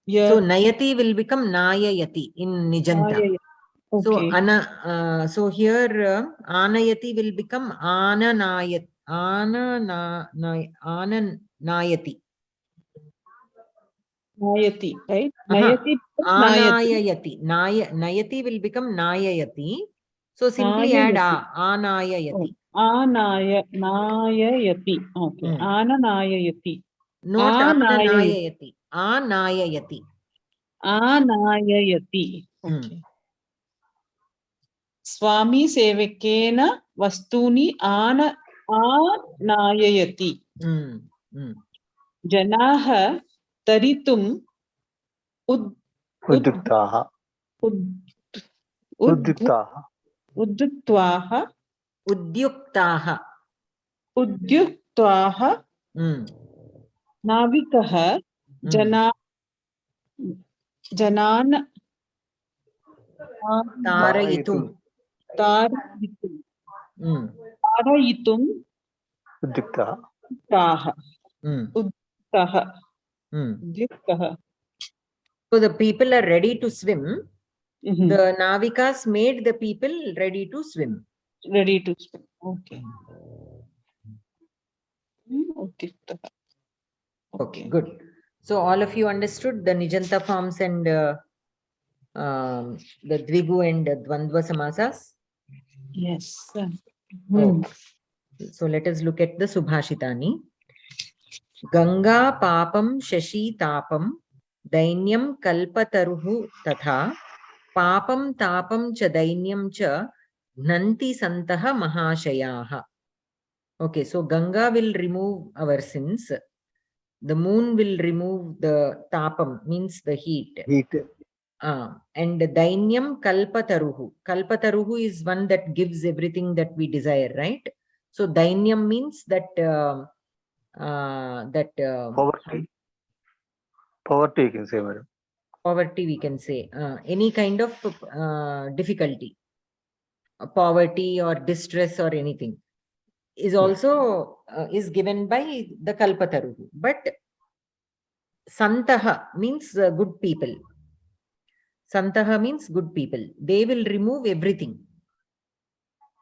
So Nayati will become Nayayati in Nijanta. Okay. So here Anayati will become Ananayati. Ananayati. Nayati, right? Nayati. Anayayati. Nayati will become Nayayati. So simply add Anayayati. Nayayati. Okay. Ananayayati. Not Ananayayati. Anayayati. Anayayati. Okay. Swami Sevakena Vastuni Anayayati. Janaha Taritum Udduktaha. Udyuktaha Navikaha Janan Tarayitum. Udduktaha. So the people are ready to swim. The Navikas made the people ready to swim. Ready to swim. Okay. Okay, good. So all of you understood the Nijanta forms and the Dvigu and Dvandva Samasas? Yes. So let us look at the Subhashitani. Ganga Papam Shashi Tapam Dainyam Kalpataruhu Tatha Papam Tapam Cha Dainyam Cha Gnanti Santaha Mahashayaha. Okay, so Ganga will remove our sins. The moon will remove the tapam, means the heat. And Dainyam Kalpataruhu. Kalpataruhu is one that gives everything that we desire, right? So Dainyam means that poverty. Poverty, you can say, madam. Poverty, we can say. Any kind of difficulty, poverty or distress or anything is also is given by the Kalpataruhu. But Santaha means good people. Santaha means good people. They will remove everything.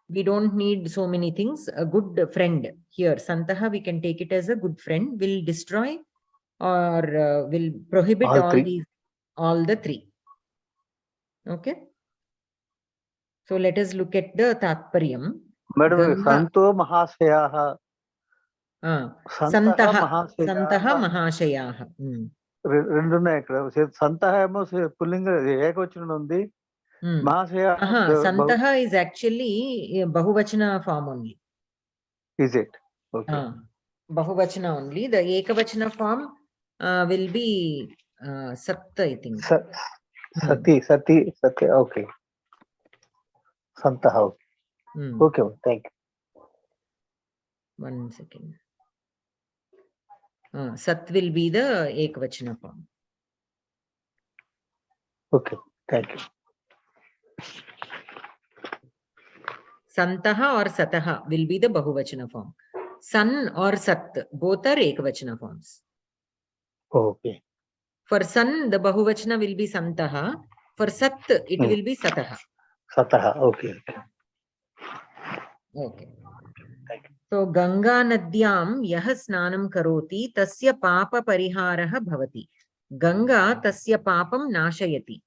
We don't need so many things. A good friend here, Santaha, we can take it as a good friend, will destroy or will prohibit all the three. Okay. So let us look at the Tatparyam. Madam, Santo Mahashayaha. Santaha Mahashayaha. రెండున్నాయి ఇక్కడ సంతహ ఏమో పుల్లింగ ఏకవచనం ఉంది. మహాశయ Santaha is actually Bahuvachana form only. Is it? Okay. Bahuvachana only. The Ekavachana form will be Sat, I think. Sati. Okay. Santaha. Okay, thank you. 1 second. Sat will be the Ekavachana form. Okay, thank you. Santaha or Sataha will be the Bahuvachana form. San or Sat, both are Ekavachana forms. Okay. For San, the Bahuvachana will be Santaha. For Sat, it will be Sataha. Sataha, okay. Okay. So Ganga Nadyam Yah Snanam Karoti Tasya Papa Pariharaha Bhavati. Ganga Tasya Papam Nashayati.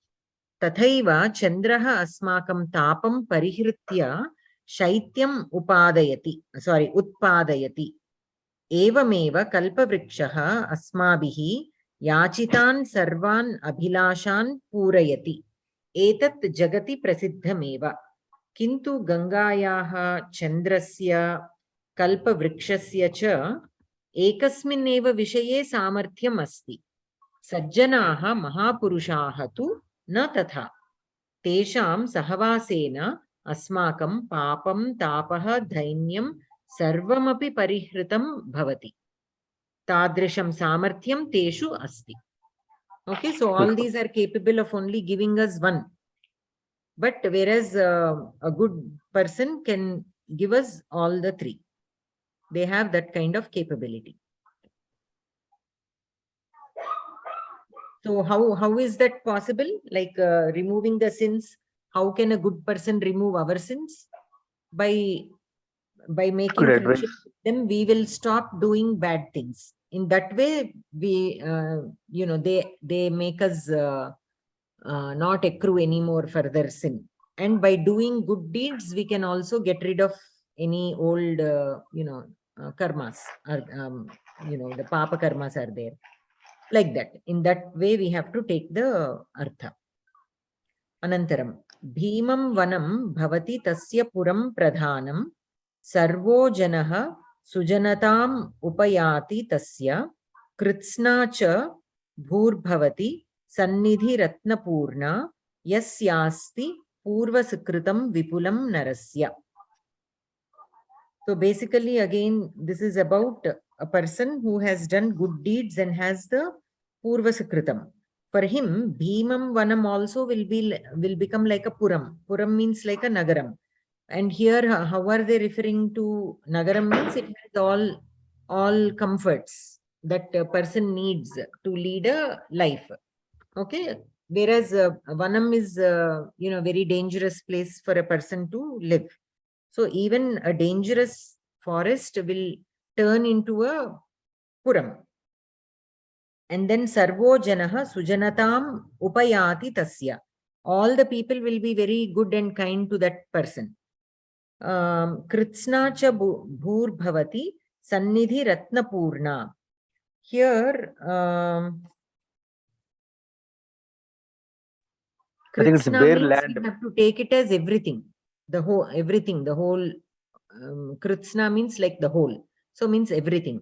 Tathaiva Chandraha Asmakam Tapam Parihritya Shaityam Utpadayati. Evameva Kalpavrikshaha Asmabihi Yachitan Sarvan Abhilashan Purayati. Etat Jagati Prasiddhameva. Kintu Gangayaha Chandrasya Kalpavrikshyasya cha ekasminneva vishaye samarthyam asti. Sajjanaha mahapurushaha tu na tatha. Tesham sahavasena asmakam papam tapaha dhainyam sarvamapi parihritam bhavati. Tadrisham samarthyam teshu asti. Okay, so all these are capable of only giving us one. But whereas a good person can give us all the three. They have that kind of capability. So how is that possible? Like removing the sins. How can a good person remove our sins? By making friendship with them, we will stop doing bad things. In that way, we they make us not accrue any more further sin. And by doing good deeds, we can also get rid of any old karmas, or the papa karmas are there. Like that. In that way, we have to take the artha. Anantaram. Bhimam vanam bhavati tasya puram pradhanam sarvo janaha sujanatam upayati tasya kritsna cha bhurbhavati sannidhi ratnapurna yasyasti purvasukritam vipulam narasya. So basically, again, this is about a person who has done good deeds and has the purvasukritam. For him, Bhimam Vanam also will become like a Puram. Puram means like a Nagaram. And here, how are they referring to Nagaram? Means it has all comforts that a person needs to lead a life. Okay. Whereas Vanam is very dangerous place for a person to live. So even a dangerous forest will turn into a Puram. And then Sarvo Janaha Sujanatam Upayati Tasya. All the people will be very good and kind to that person. Kritsna cha bhur bhavati sannidhi ratnapurna. Here, Kritsna means land. We have to take it as everything. The whole, everything, the whole. Kritsna means like the whole. So means everything.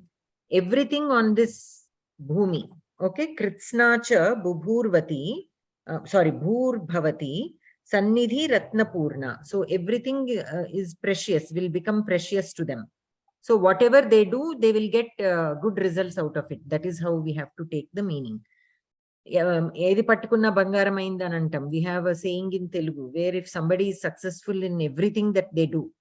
Everything on this bhumi. Okay, Kritsna cha bhurvati, bhur bhavati, sannidhi ratnapurna. So everything is precious, will become precious to them. So whatever they do, they will get good results out of it. That is how we have to take the meaning. Edi pattukunna bangaram aindani antam. We have a saying in Telugu where if somebody is successful in everything that they do,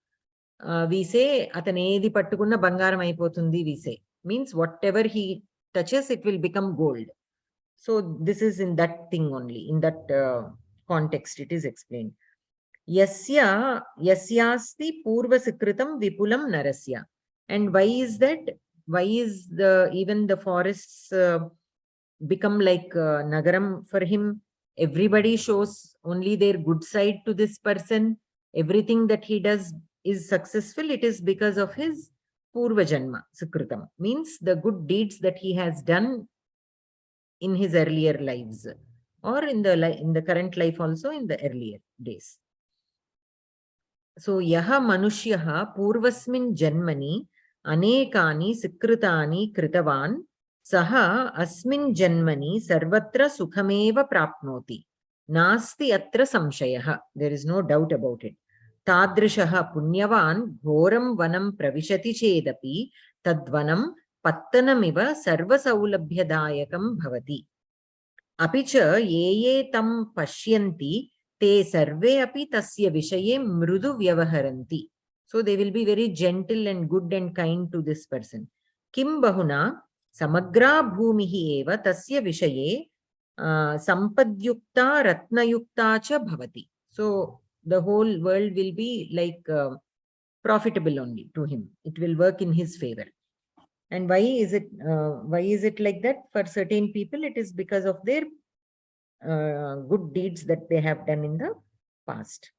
we say atanu edi pattukunna bangaram aipotundi, we say. Means whatever he touches, it will become gold. So this is in that thing only, in that context it is explained. Yasyasti purvasukritam vipulam narasya. And why is that? Why is even the forests become like Nagaram for him? Everybody shows only their good side to this person. Everything that he does is successful. It is because of his Purva Janma Sukritam. Means the good deeds that he has done in his earlier lives, or in the current life also, in the earlier days. So yaha manushyaha purvasmin janmani anekani sikritani kritavan saha asmin janmani sarvatra sukhameva prapnoti nasti atra samshayaha. There is no doubt about it. Tadrishaha punyavan ghoram vanam pravishati chedapi tadvanam pattanamiva sarvasaulabhyadayakam bhavati. Apicha ye tam pashyanti te sarve api tasya vishaye mrudu vyavaharanti. So they will be very gentle and good and kind to this person. Kim bahuna samagra bhumihi eva tasya vishaye Sampadyukta Ratnayukta cha bhavati. So the whole world will be like profitable only to him. It will work in his favor. And why is it like that? For certain people, it is because of their good deeds that they have done in the past.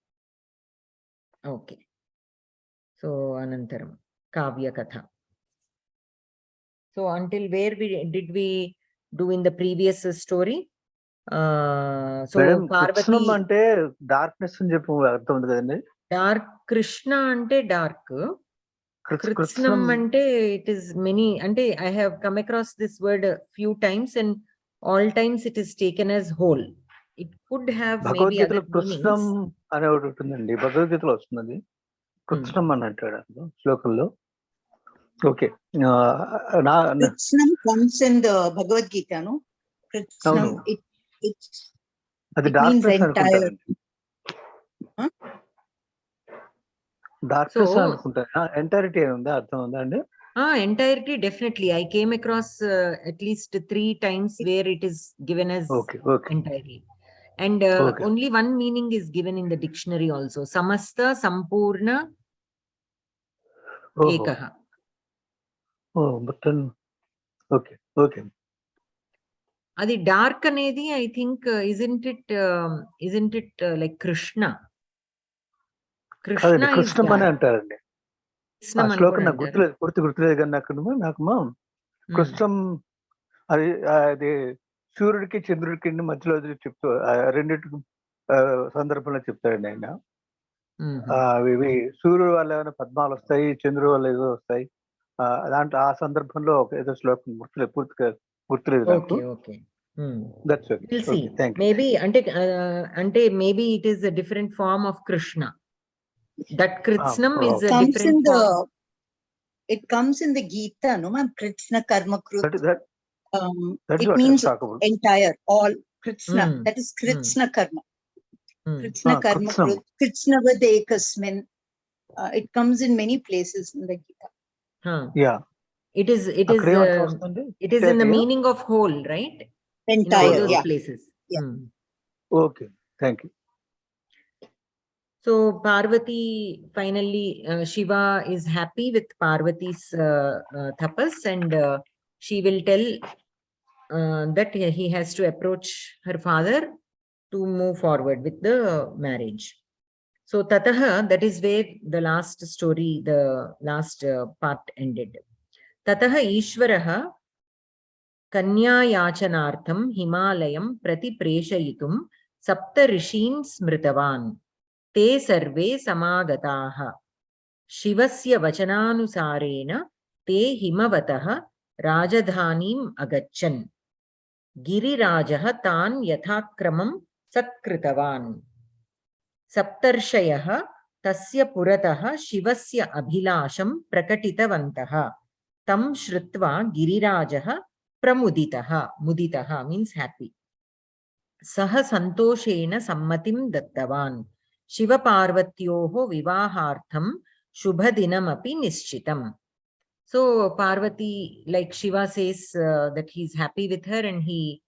Okay. So Anantaram, Kavya Katha. So until where did we do in the previous story? So Parvati ante darkness అని చెప్పు అర్థం ఉంది కదండి. Dark Krishna ante dark. Krishnam ante it is many. Ante I have come across this word a few times, and all times it is taken as whole. It could have maybe other meanings. కృష్ణం అనే ఒకటి ఉంటుందండి, భగవద్గీతలో వస్తున్నది. కృష్ణం అని అంటాడు శ్లోకంలో. Okay, Krishnam comes in the Bhagavad Gita, no? Krishnam, అది darkness అనుకుంటారండి. డార్క్నెస్ అనుకుంటారా? ఎంటైరిటీ ఉందా, అర్థం ఉందా అండి? Entirety, definitely. I came across at least 3 times where it is given as entirety. And only one meaning is given in the dictionary also. Samasta, Sampurna, Ekaha. Oh, but then, okay. Adi dark anedi, I think, isn't it like Krishna? Krishna is అని అంటారండి. శ్లోకం నాకు గుర్తులేదు, గుర్తులేదు కానీ నాకు కృష్ణం అది సూర్యుడికి చంద్రుడికి మధ్యలో చెప్తూ రెండింటికి సందర్భంలో చెప్తాడండి ఆయన. ఇవి సూర్యుడు వల్ల ఏమైనా పద్మాలు వస్తాయి, చంద్రుడు వల్ల ఏదో వస్తాయి. దాంట్లో ఆ సందర్భంలో ఏదో శ్లోకం గుర్తులేదు, పూర్తిగా గుర్తులేదు నాకు. That's okay. We'll see. Thank you. Maybe maybe it is a different form of Krishna. That Krishnam is a different form. It comes in the Gita, no ma'am? Krishna Karma Krut. That it means entire, all Krishna. That is Krishna Karma. Krishna Karma Krut. Krishna Vadekasmin. It comes in many places in the Gita. Yeah. It is in the meaning of whole, right? Entire, in all those places. Yeah. Okay, thank you. So Parvati, finally, Shiva is happy with Parvati's tapas, and she will tell that he has to approach her father to move forward with the marriage. So Tataha, that is where the last story, the last part ended. Tataha Ishvaraha Kanyayachanartham Himalayam Prati Preshayitum Sapta Rishin Smritavan Te Sarve Samagataha Shivasya Vachananusarena Te Himavataha Rajadhanim Agachan Girirajaha Tan Yathakramam Satkritavan Saptarshayaha Tasya Purataha Shivasya Abhilasham Prakatitavantaha Tam Shrutva Girirajaha Muditaha means happy. Saha Santoshena Sammatim Dattavan Shiva Parvatyoho Vivahartham Shubhadinamapi Nischitam. So Parvati, like Shiva says that he's happy with her, and he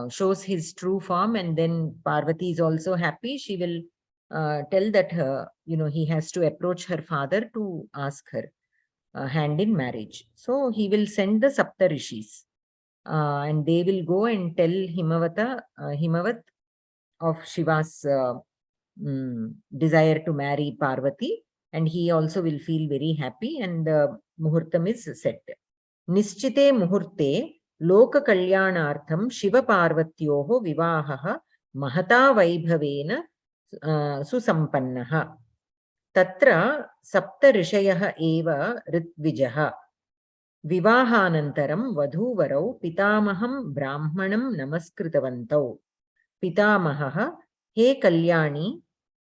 shows his true form, and then Parvati is also happy. She will tell that he has to approach her father to ask her hand in marriage. So he will send the Sapta Rishis, and they will go and tell Himavat of Shiva's desire to marry Parvati, and he also will feel very happy, and the muhurtam is set. Nischite muhurte loka kalyanartham Shiva Parvatyoho vivahaha mahata vaibhavena susampannaha tatra sapta rishayaha eva ritvijaha vivahanantaram vadhuvarau pitamaham brahmanam namaskritavantau pitamahaha he kalyani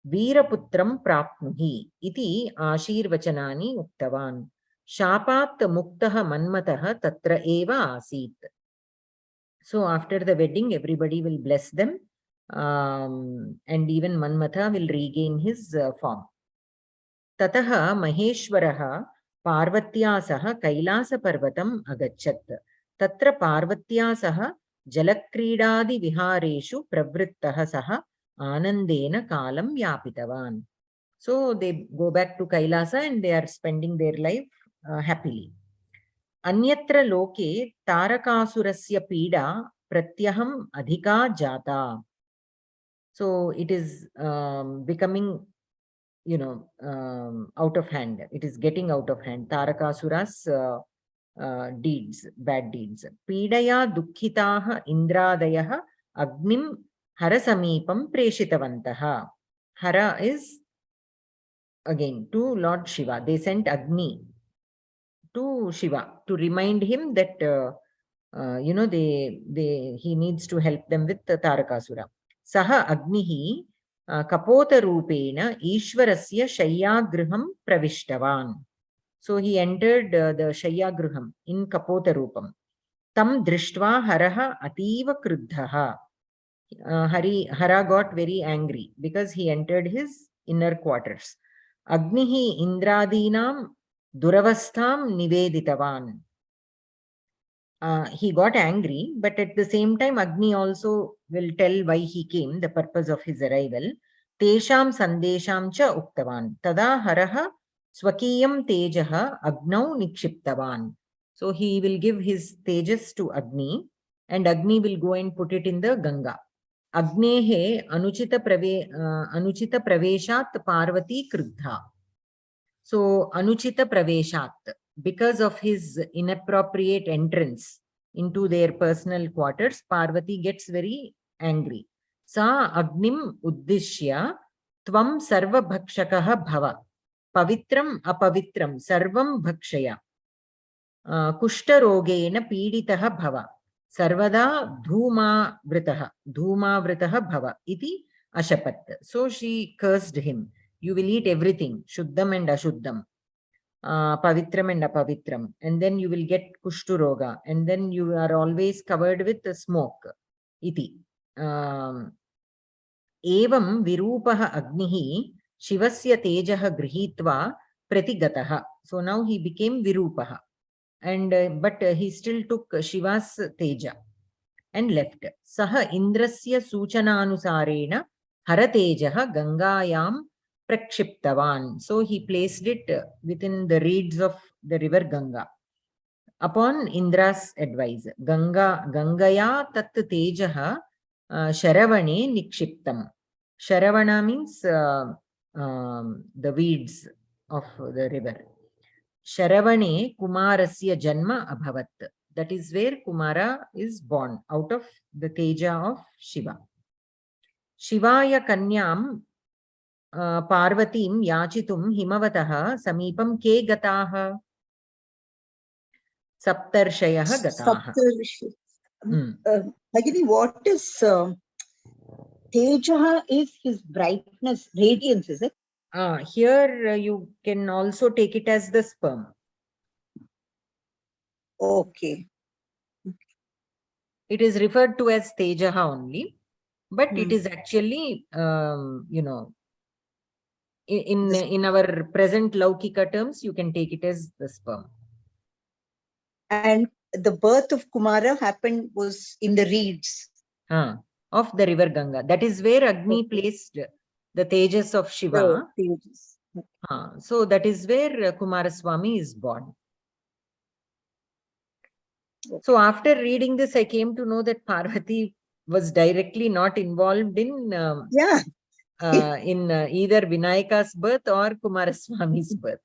veeraputram prapnuhi iti ashirvachanani uktavan shapat muktaha manmataha tatra eva asit. So after the wedding, everybody will bless them, and even Manmatha will regain his form. Tataha Maheshwaraha Parvatya saha Kailasa Parvatam agachat. Tatra Parvatya saha Jalakrīdādi vihareshu pravrittah saha anandena kalam yapitavan. So they go back to Kailasa and they are spending their life happily. Anyatra loke Tarakasurasya pīda pratyaham adhika jata. So it is becoming, out of hand. It is getting out of hand. Tarakasura's deeds, bad deeds. Pīdaya dukkhitaha indradayah agnim harasamīpam preshitavantaha. Hara is again to Lord Shiva. They sent Agni to Shiva to remind him that he needs to help them with Tarakasura. Saha Agnihi kapota rupena Ishwarasya Shayyagriham pravishtavan. So he entered the Shayyagriham in kapota rupam. Tam drishtva haraha ativa kruddhaha. Hara got very angry because he entered his inner quarters. Agnihi indradinam duravastham niveditavan. He got angry, but at the same time, Agni also will tell why he came, the purpose of his arrival. Tesham sandesham cha uktavan. Tada haraha swakiyam tejaha agnau nikshiptavan. So he will give his tejas to Agni, and Agni will go and put it in the Ganga. Agnehe anuchita praveshat Parvati kruddha. So anuchita praveshat, because of his inappropriate entrance into their personal quarters, Parvati gets very angry. Sa agnim uddishya tvam sarva bhakshakaha bhava. Pavitram apavitram sarvam bhakshaya. Kushtarogena piditaha bhava. Sarvada dhuma vritaha bhava iti ashapat. So she cursed him. You will eat everything, shuddham and ashuddham, pavitram and apavitram, and then you will get kushturoga, and then you are always covered with smoke. Iti. Evam virupaha agnihi shivasya tejaha grihitva pratigataha. So now he became virupaha. And but he still took Shiva's teja and left. Saha indrasya suchananusarena haratejaha gangayam prakshiptavan. So he placed it within the reeds of the river Ganga. Upon Indra's advice, Gangaya tat tejaha sharavane nikshiptam. Sharavana means the weeds of the river. Sharavane Kumarasya Janma Abhavat. That is where Kumara is born, out of the teja of Shiva. Shivaya Kanyam Parvatim Yachitum Himavataha Samipam Ke Gataha. Saptarshayah Gataha. Bhagini, what is Tejaha is his brightness, radiance, is it? Here you can also take it as the sperm. Okay. It is referred to as Tejaha only, but it is actually, in our present Laukika terms, you can take it as the sperm. And the birth of Kumara was in the reeds of the river Ganga. That is where Agni placed the tejas of Shiva. So that is where Kumaraswamy is born. So after reading this, I came to know that Parvati was directly not involved in either Vinayaka's birth or Kumaraswamy's birth.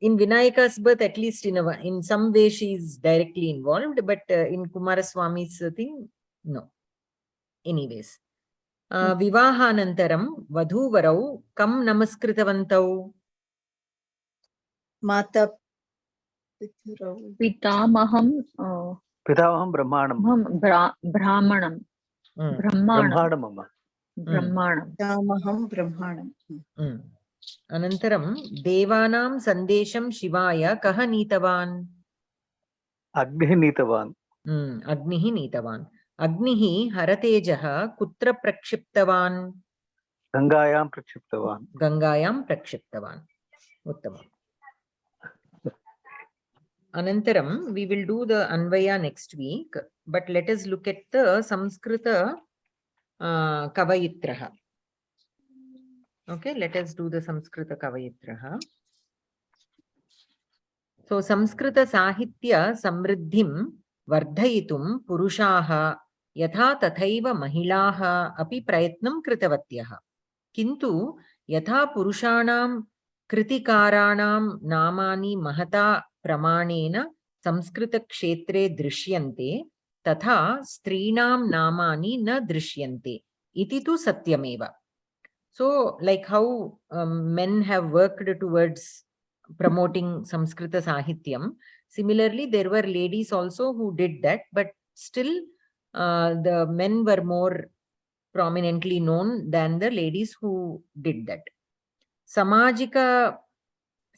In Vinayaka's birth, at least in some way, she is directly involved, but in Kumaraswamy's thing, no. Anyways, Vivahanantaram Vadhuvarau kam namaskritavantau. Mata Pitamaham Brahmanam. Brahmanam. Brahmanam. Pitamaham Brahmanam. Anantaram Devanam Sandesham Shivaya Kaha Nitavan. Agnihi Nitavan. Agnihi Nitavan. Agnihi Haratejaha Kutra Prakshiptavan. Gangayam Prakshiptavan. Gangayam Prakshiptavan. Uttama. Anantaram, we will do the Anvaya next week, but let us look at the Samskrita Kavayitraha. Okay, let us do the Samskrita Kavayitraha. So, Samskrita Sahitya Samriddhim Vardhayitum Purushaha Yatha Tathaiva Mahilaha Api Prayatnam Kritavatyaha. Kintu Yatha Purushanam Kritikaranam Namani Mahata Pramanena Samskrita Kshetre Drishyante Tatha Strinam Namani Na Drishyante Iti tu Satyameva. So, like how men have worked towards promoting Samskrita Sahityam, similarly, there were ladies also who did that, but still the men were more prominently known than the ladies who did that. Samajika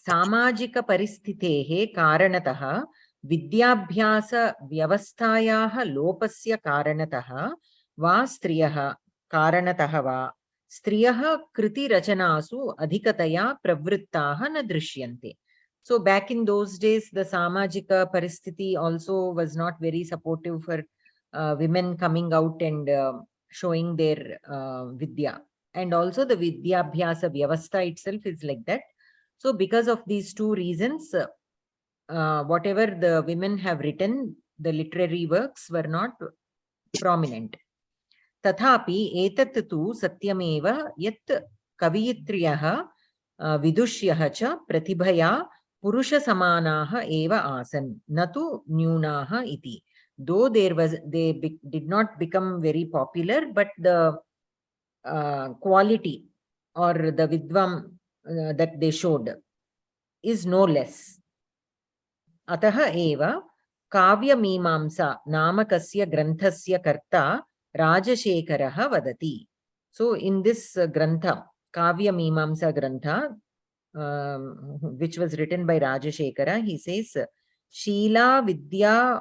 Paristhithehe Karanataha Vidyabhyasa Vyavasthayaha Lopasya Karanataha Va Striyaha Karanataha Va Striyaha Kriti Rachanasu Adhikataya Pravrittaha Na Drishyante. So back in those days, the Samajika Paristhiti also was not very supportive for women coming out and showing their Vidya. And also the Vidyabhyasa Vyavastha itself is like that. So because of these two reasons, whatever the women have written, the literary works were not prominent. Tathapi etat tu satyameva yat kaviyitriyah vidushyah cha pratibhaya purusha samanaha eva asan natu nyunaha iti. Though they did not become very popular, but the quality or the vidvam that they showed is no less. Ataha eva kavya mimamsa namakasya granthasya karta Rajashekaraha vadati. So in this grantha, Kavya Mimamsa grantha, which was written by Rajashekara, he says, Sheela Vidya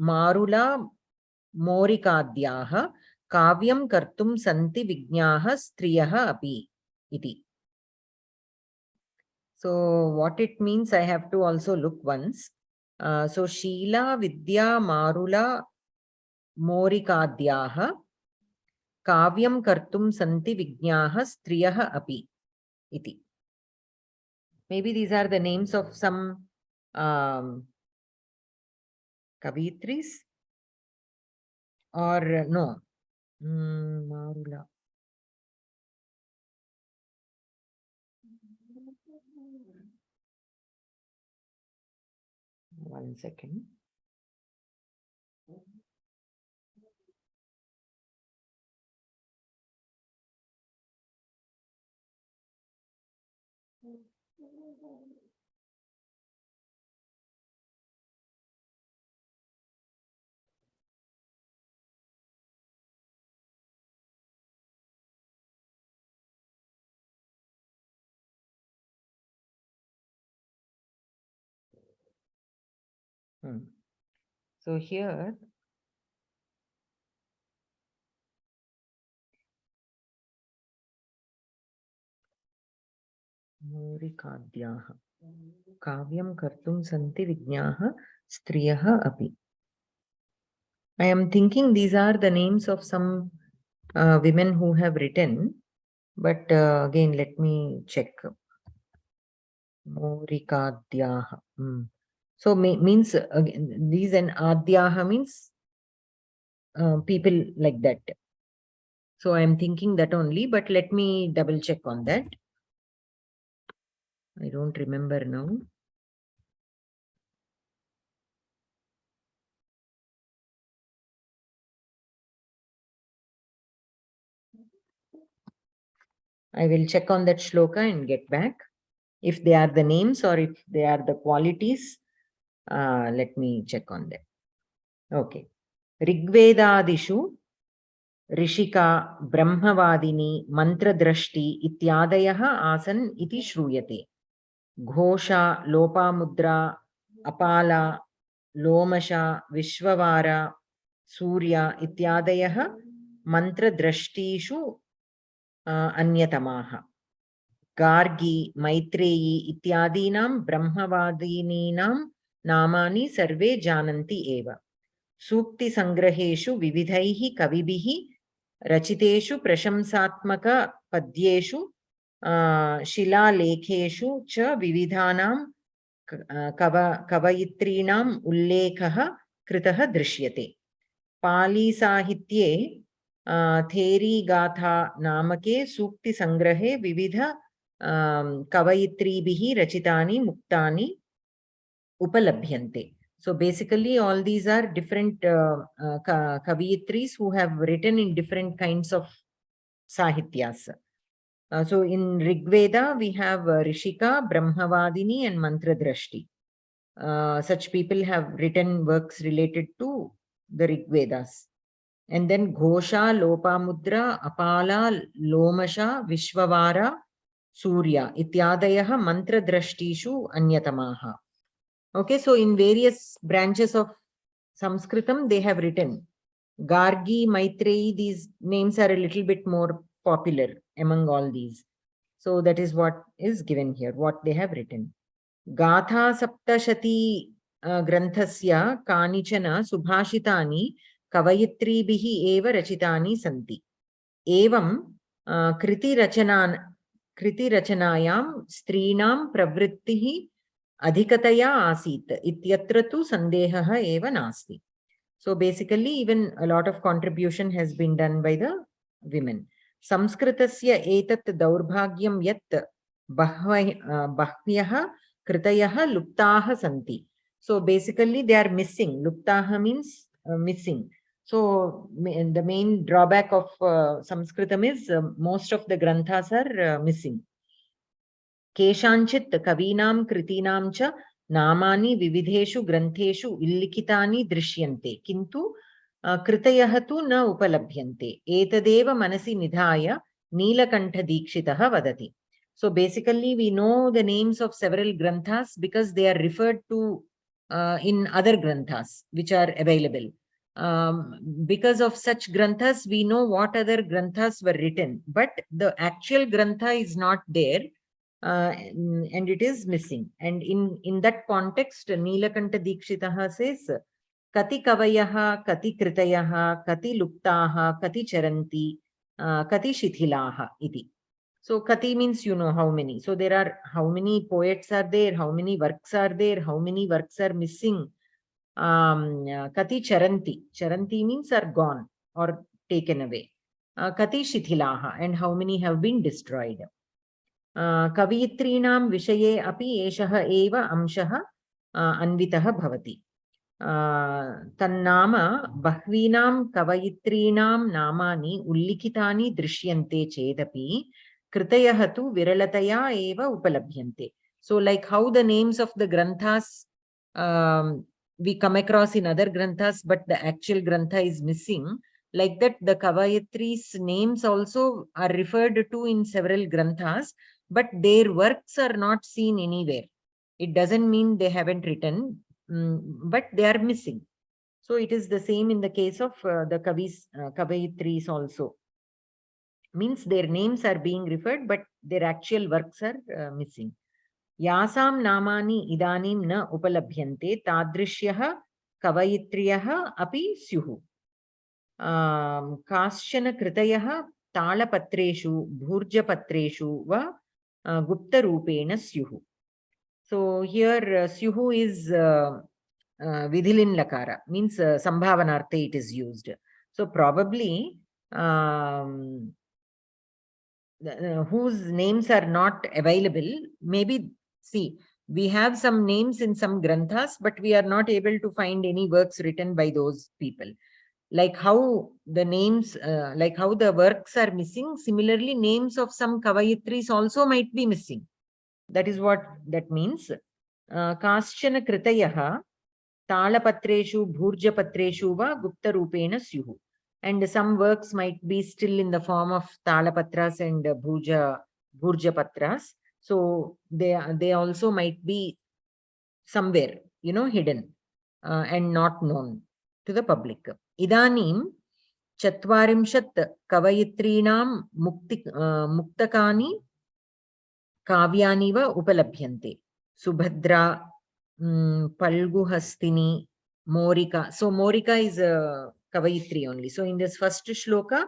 Marula Morikadyaha Kavyam Kartum Santi Vignaha Striyaha Api iti. So what it means, I have to also look once. So Sheela Vidya Marula Morikadyaha Kavyam Kartum Santi Vignaha Striyaha Api iti. Maybe these are the names of some Kavitris, or no. Marula. One second. So here Morikadyaha Kavyam Kartum Santi Vignaha Striyaha Api. I am thinking these are the names of some women who have written, but again let me check. Morikadyaha. So means these and Adyaha means people like that. So I am thinking that only, but let me double check on that. I don't remember now. I will check on that shloka and get back. If they are the names or if they are the qualities, let me check on that. Okay. Rigvedadishu Rishika Brahmavadini Mantradrashti Ityadayaha Asan iti Shruyate. Ghosha Lopamudra Apala Lomasha Vishwavara Surya Ityadayaha Mantradrashtishu Anyatamaha. Gargi Maitreyi Ityadinam Brahmavadinam नामानि सर्वे जानन्ति एव। सूक्ति संग्रहेषु विविधैः कविभिः रचितेषु प्रशंसात्मक पद्येषु शिलालेखेषु च विविधानां कवयित्रीणाम् उल्लेखः कृतः दृश्यते। पाली साहित्ये थेरीगाथा नामके सूक्ति संग्रहे विविध कवयित्रीभिः रचितानि मुक्तानि उपलभ्यन्ते. So basically all these are different kaviyitris who have written in different kinds of sahityas. So in Rigveda we have Rishika, Brahmavadini and Mantradrashti. Such people have written works related to the Rigvedas. And then Ghosha, Lopamudra, Apala, Lomasha, Vishwavara, Surya ityadayaha Mantradrashtishu anyatamaha. Okay, so in various branches of Samskritam, they have written. Gargi, Maitreyi, these names are a little bit more popular among all these. So that is what is given here, what they have written. Gatha Saptashati Granthasya Kanichana Subhashitani Kavayitribihi Eva Rachitani Santi. Evam Kriti Rachanayam Strinam Pravrittihi Adhikataya Asit Ityatra tu Sandehaha Eva Nasti. So basically, even a lot of contribution has been done by the women. Samskritasya etat daurbhagyam yat bahvyaha kritayaha luptaha santi. So basically, they are missing. Luptaha means missing. So the main drawback of Samskritam is most of the granthas are missing. Keshanchit kavinam kritinam cha नामानि विविधेषु ग्रन्थेषु उल्लिखितानि दृश्यन्ते किन्तु कृतयः तु न उपलभ्यन्ते एतदेव मनसि निधाय नीलकण्ठदीक्षितः वदति. So basically we know the names of several granthas because they are referred to in other granthas which are available. Because of such granthas we know what other granthas were written, but the actual grantha is not there. And it is missing. And in that context, Neelakanta Dikshitaha says, Kati Kavayaha, Kati Kritayaha, Kati Luptaha, Kati Charanti, Kati Shithilaha iti. So Kati means you know how many. So there are how many poets are there, how many works are there, how many works are missing. Kati Charanti. Charanti means are gone or taken away. Kati Shithilaha, and how many have been destroyed. कवयित्रीणां विषये अपि एषः एव अंशः अन्वितः भवति. तन्नाम बह्वीनां कवयित्रीणां नामानि उल्लिखितानि दृश्यन्ते चेदपि कृतयः तु विरलतया एव उपलभ्यन्ते. So like how the names of the granthas we come across in other granthas, but the actual grantha is missing, like that the Kavayitri's names also are referred to in several granthas, but their works are not seen anywhere. It doesn't mean they haven't written, but they are missing. So it is the same in the case of the Kavayitris also. Means their names are being referred, but their actual works are missing. Yasam namani idanim na upalabhyante tadrishyah kavayitriyah api syuhu. Kaschana kritayah talapatreshu bhurjapatreshu va gupta rupena syuhu. So here syuhu is vidhilin lakara, means sambhavanartha it is used. So probably whose names are not available, maybe see, we have some names in some granthas, but we are not able to find any works written by those people. Like how the names, like how the works are missing, similarly names of some Kavayitris also might be missing. That is what that means. Kaschana kritayaha talapatreshu bhurjapatreshu va gupta rupena syuhu. And some works might be still in the form of talapatras and bhurjapatras. So they also might be somewhere, you know, hidden and not known to the public. Idanim chatvarimshat kavayitrinam muktakani kavyani va upalabhyante. Subhadra, Palguhastini, Morika. So Morika is a Kavaitri only. So in this first shloka,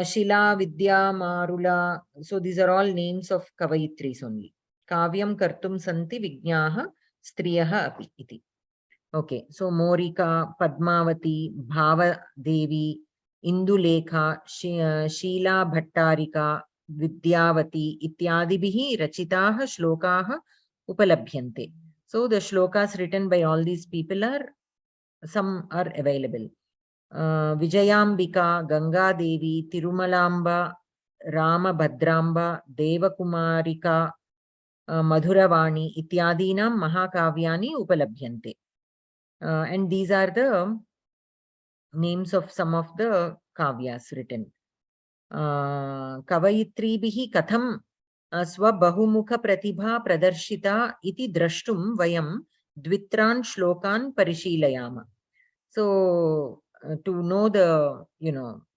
Shila, Vidya, Marula. So these are all names of Kavaitris only. Kavyam kartum santi Vijnaha Striyaha api iti. Okay, so Morika, Padmavati, Bhava Devi, Indulekha, Sheela Bhattarika, Vidyavati, Ityadibihi Rachitaha Shlokaha Upalabhyante. So the shlokas written by all these people some are available. Vijayambika, Ganga Devi, Tirumalamba, Rama Bhadraamba, Devakumarika, Madhuravani, Ityadinam Mahakavyani Upalabhyante. And these are the names of some of the kavyas written. Kavaitribihi katham swabahumukha pratibha pradarshita iti drashtum vayam dvitran shlokan parishilayama. So to know the,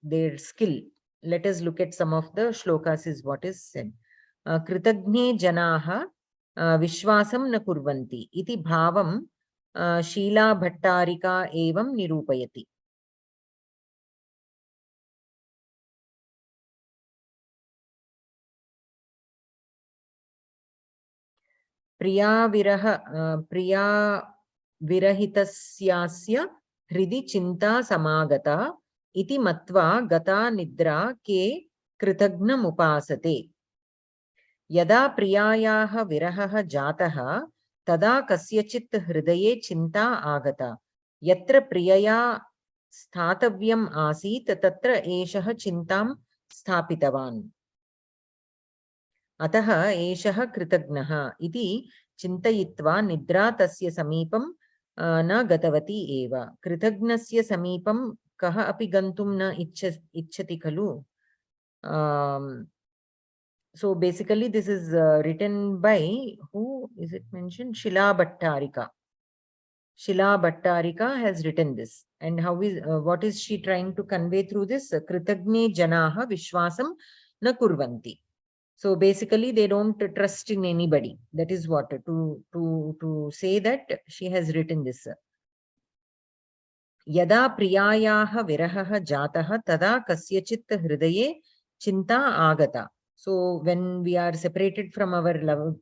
their skill, let us look at some of the shlokas is what is said. Kritagne janaha vishwasam na kurvanti iti bhavam Sheela Bhattarika evam nirupayati. Priya virahitasyasya hridi chinta samagata iti matva gata nidra ke kritagnam upasate. Yada priyayaha virahaha jataha tada kasyachit hridaye chinta agata. Yatra priyaya sthatavyam asit tatra eshaha chintam sthapitavan. Ataha eshaha kritagnaha iti chintayitva nidra tasya samipam na gatavati eva. Kritagnasya samipam kaha api gantum na ichchati khalu. So basically this is written by, who is it mentioned? Sheela Bhattarika. Sheela Bhattarika has written this. And how is what is she trying to convey through this? Kritagne janaha vishwasam na kurvanti. So basically they don't trust in anybody. That is what to say that she has written this. Yada priyayaha virahaha jataha tada kasyachit hridaye chinta agata. So when we are separated from our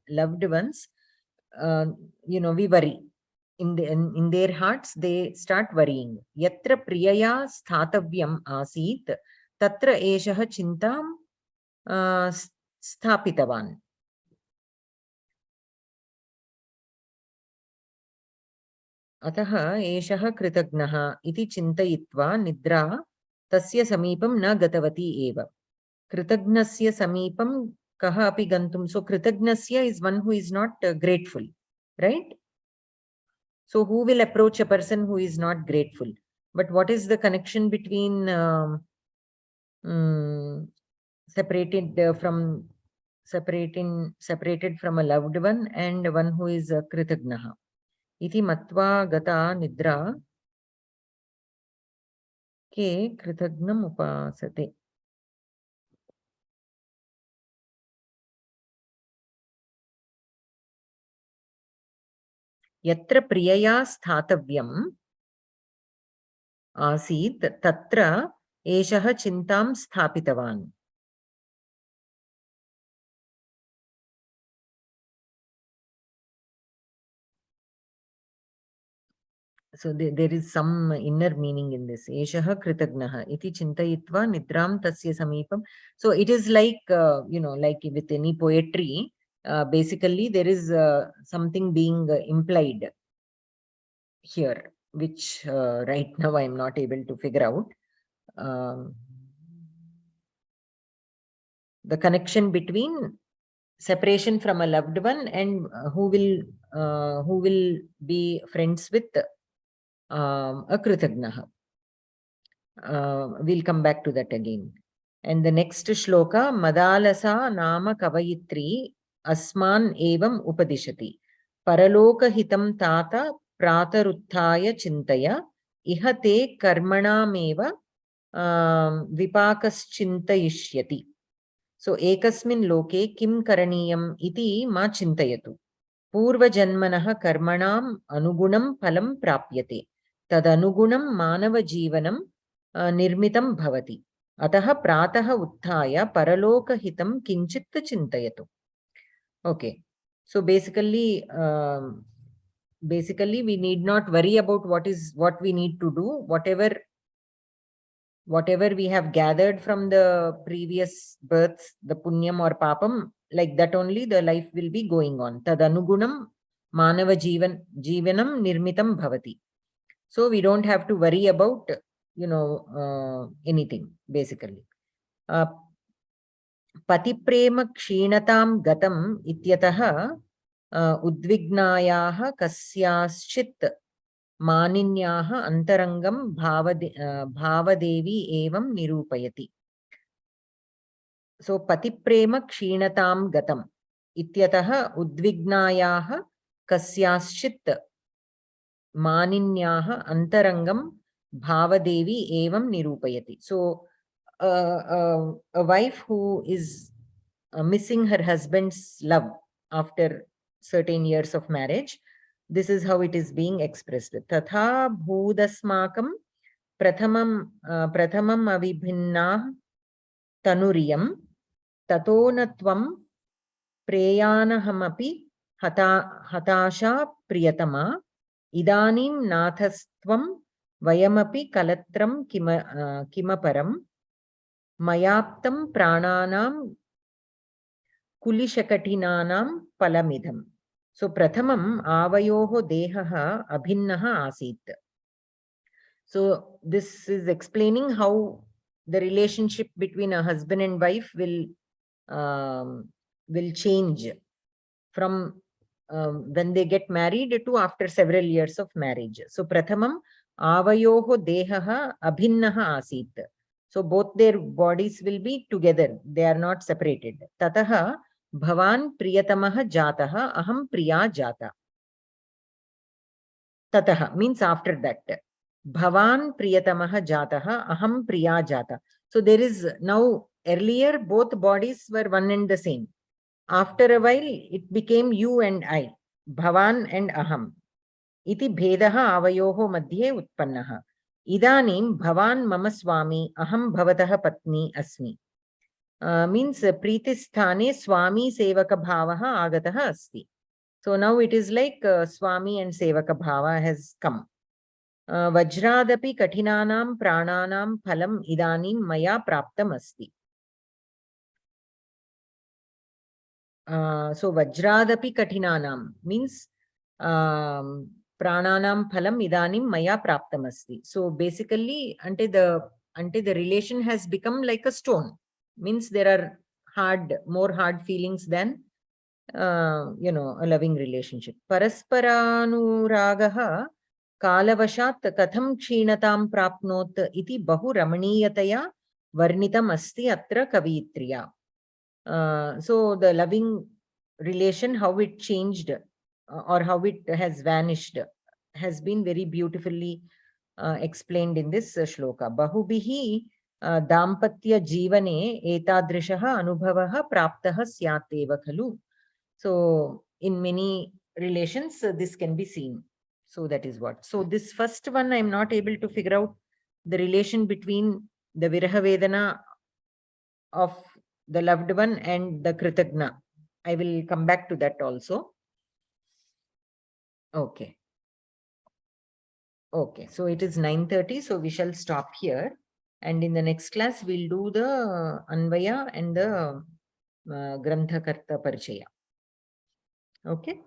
loved ones, we worry. In their hearts, they start worrying. Yatra priyaya sthatavyam asit, tatra eshaha chintam sthapitavan. Ataha eshaha kritagnaha iti chintayitva nidra tasya samipam na gatavati eva. Kritagnasya samipam kaha api gantum. So kritagnasya is one who is not grateful, right? So who will approach a person who is not grateful? But what is the connection between separated from a loved one and one who is kritagnaha? Iti matva gata nidra ke kritagnam upasate. Yatra priyaya sthatavyam asit tatra eshaha chintam sthapitavan. So there is some inner meaning in this. Eshaha kritagnaha iti chintayitva nidram tasya samipam. So it is like, like with any poetry, basically there is something being implied here, which right now I am not able to figure out. The connection between separation from a loved one and who will be friends with a kritagnaha. We'll come back to that again. And the next shloka, Madalasa Nama Kavayitri Asman Evam Upadishati. Paraloka Hitam Tata Prataruthaya Chintaya Ihate Karmanameva Vipakas Chintayishyati. So Ekasmin Loke Kim Karaniyam Iti Ma Chintayatu. पूर्वजन्मनः कर्मणाम् अनुगुणं फलं प्राप्यते तदनुगुणं मानवजीवनं निर्मितं भवति अतः प्रातः उत्थाय परलोकहितं किञ्चित् चिन्तयतु. Okay, so basically we need not worry about what we need to do. Whatever we have gathered from the previous births, the punyam or papam, like that only the life will be going on. Tadanugunam manava jivanam nirmitam bhavati. So we don't have to worry about anything basically. पतिप्रेम क्षीणतां गतम् इत्यतः उद्विग्नायाः कस्याश्चित् मानिन्याः अन्तरङ्गं भावदेवी एवं निरूपयति. सो पतिप्रेम क्षीणतां गतम् इत्यतः उद्विग्नायाः कस्याश्चित् मानिन्याः अन्तरङ्गं भावदेवी एवं निरूपयति. So a wife who is missing her husband's love after certain years of marriage, this is how it is being expressed. Tatha bhudasmakam prathamam avibhinna tanuriyam tatonatvam preyanahamapi hatasha priyatama idanim nathastvam vayamapi kalatram kimaparam mayaptam prananam kulishakatinanam palamidham. So prathamam avayoho dehaha abhinnaha asit. So this is explaining how the relationship between a husband and wife will change from when they get married to after several years of marriage. So prathamam avayoho dehaha abhinnaha asit. So both their bodies will be together. They are not separated. Tataha bhavan priyatamaha jataha aham priya jata. Tataha means after that. Bhavan priyatamaha jataha aham priya jata. So there is now, earlier both bodies were one and the same. After a while it became you and I. Bhavan and aham. Iti bhedaha avayoho madhye utpannaha. Idanim bhavan mama swami aham bhavataha patni asmi. Means pritisthane swami sevaka bhavaha agataha asti. So now it is like swami and sevaka bhava has come. Vajradapi katinanam prananam phalam idanim maya praptam asti. So Vajradapi katinanam means prananam phalam idanim maya praptam asti. So basically, ante the relation has become like a stone. Means there are more hard feelings than a loving relationship. Parasparanuragaha kalavashat katham kshinatam prapnot iti bahu ramaniyataya varnitam asti atra kavitriya. So the loving relation, how it changed or how it has vanished, has been very beautifully explained in this shloka. Bahubihi dampatya jivane etadrishaha anubhavaha praptaha syateva khalu. So in many relations this can be seen. So that is what. So this first one I am not able to figure out the relation between the viraha vedana of the loved one and the kritagna. I will come back to that also. Okay. Okay, so it is 9:30, so we shall stop here. And in the next class, we'll do the Anvaya and the Granthakarta Parichaya. Okay.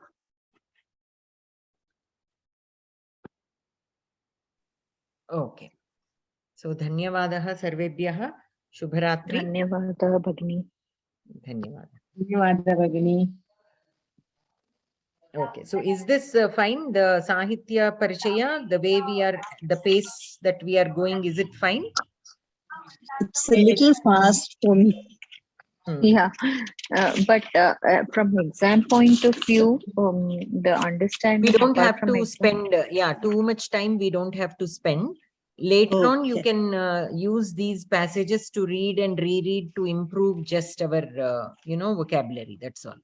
Okay. So, Dhanyavadaha Sarvebhyaha. Shubharatri. Dhanyavadaha Bhagini. Dhanyavadaha. Dhanyavadaha Bhagini. Okay, so is this fine? The Sahitya Parichaya, the way we are, the pace that we are going, is it fine? It's a little fast for me. Yeah, but from exam point of view, the understanding. We don't have to spend, too much time we don't have to spend. Later on, you can use these passages to read and reread to improve just our, vocabulary. That's all.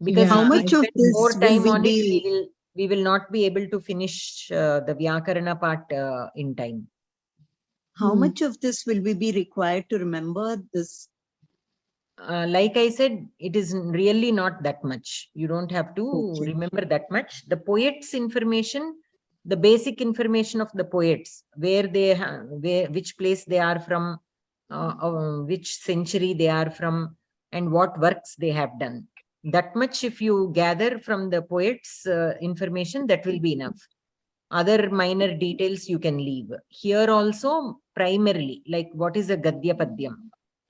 Because How if we much of spend this more time will on we it, be? we will not be able to finish the Vyakarana part in time. How much of this will we be required to remember this? Like I said, it is really not that much. You don't have to remember that much. The poets' information, the basic information of the poets, where they which place they are from, which century they are from, and what works they have done. That much, if you gather from the poets' information, that will be enough. Other minor details you can leave. Here also, primarily, like what is a Gadya Padyam?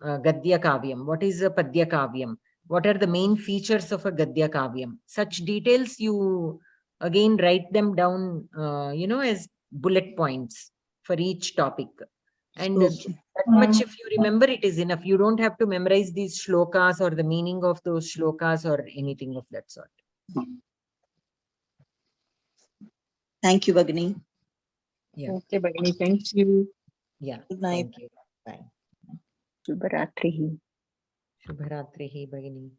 Gadya Kavyam, what is a Padya Kavyam, what are the main features of a Gadya Kavyam. Such details you again write them down, as bullet points for each topic. And that much, if you remember, it is enough. You don't have to memorize these shlokas or the meaning of those shlokas or anything of that sort. Thank you, Bhagini. Yeah. Okay, Bhagini, thank you. Yeah. Good night. Thank you. Bye. Shubharatrihi. Shubharatrihi, Bhagini.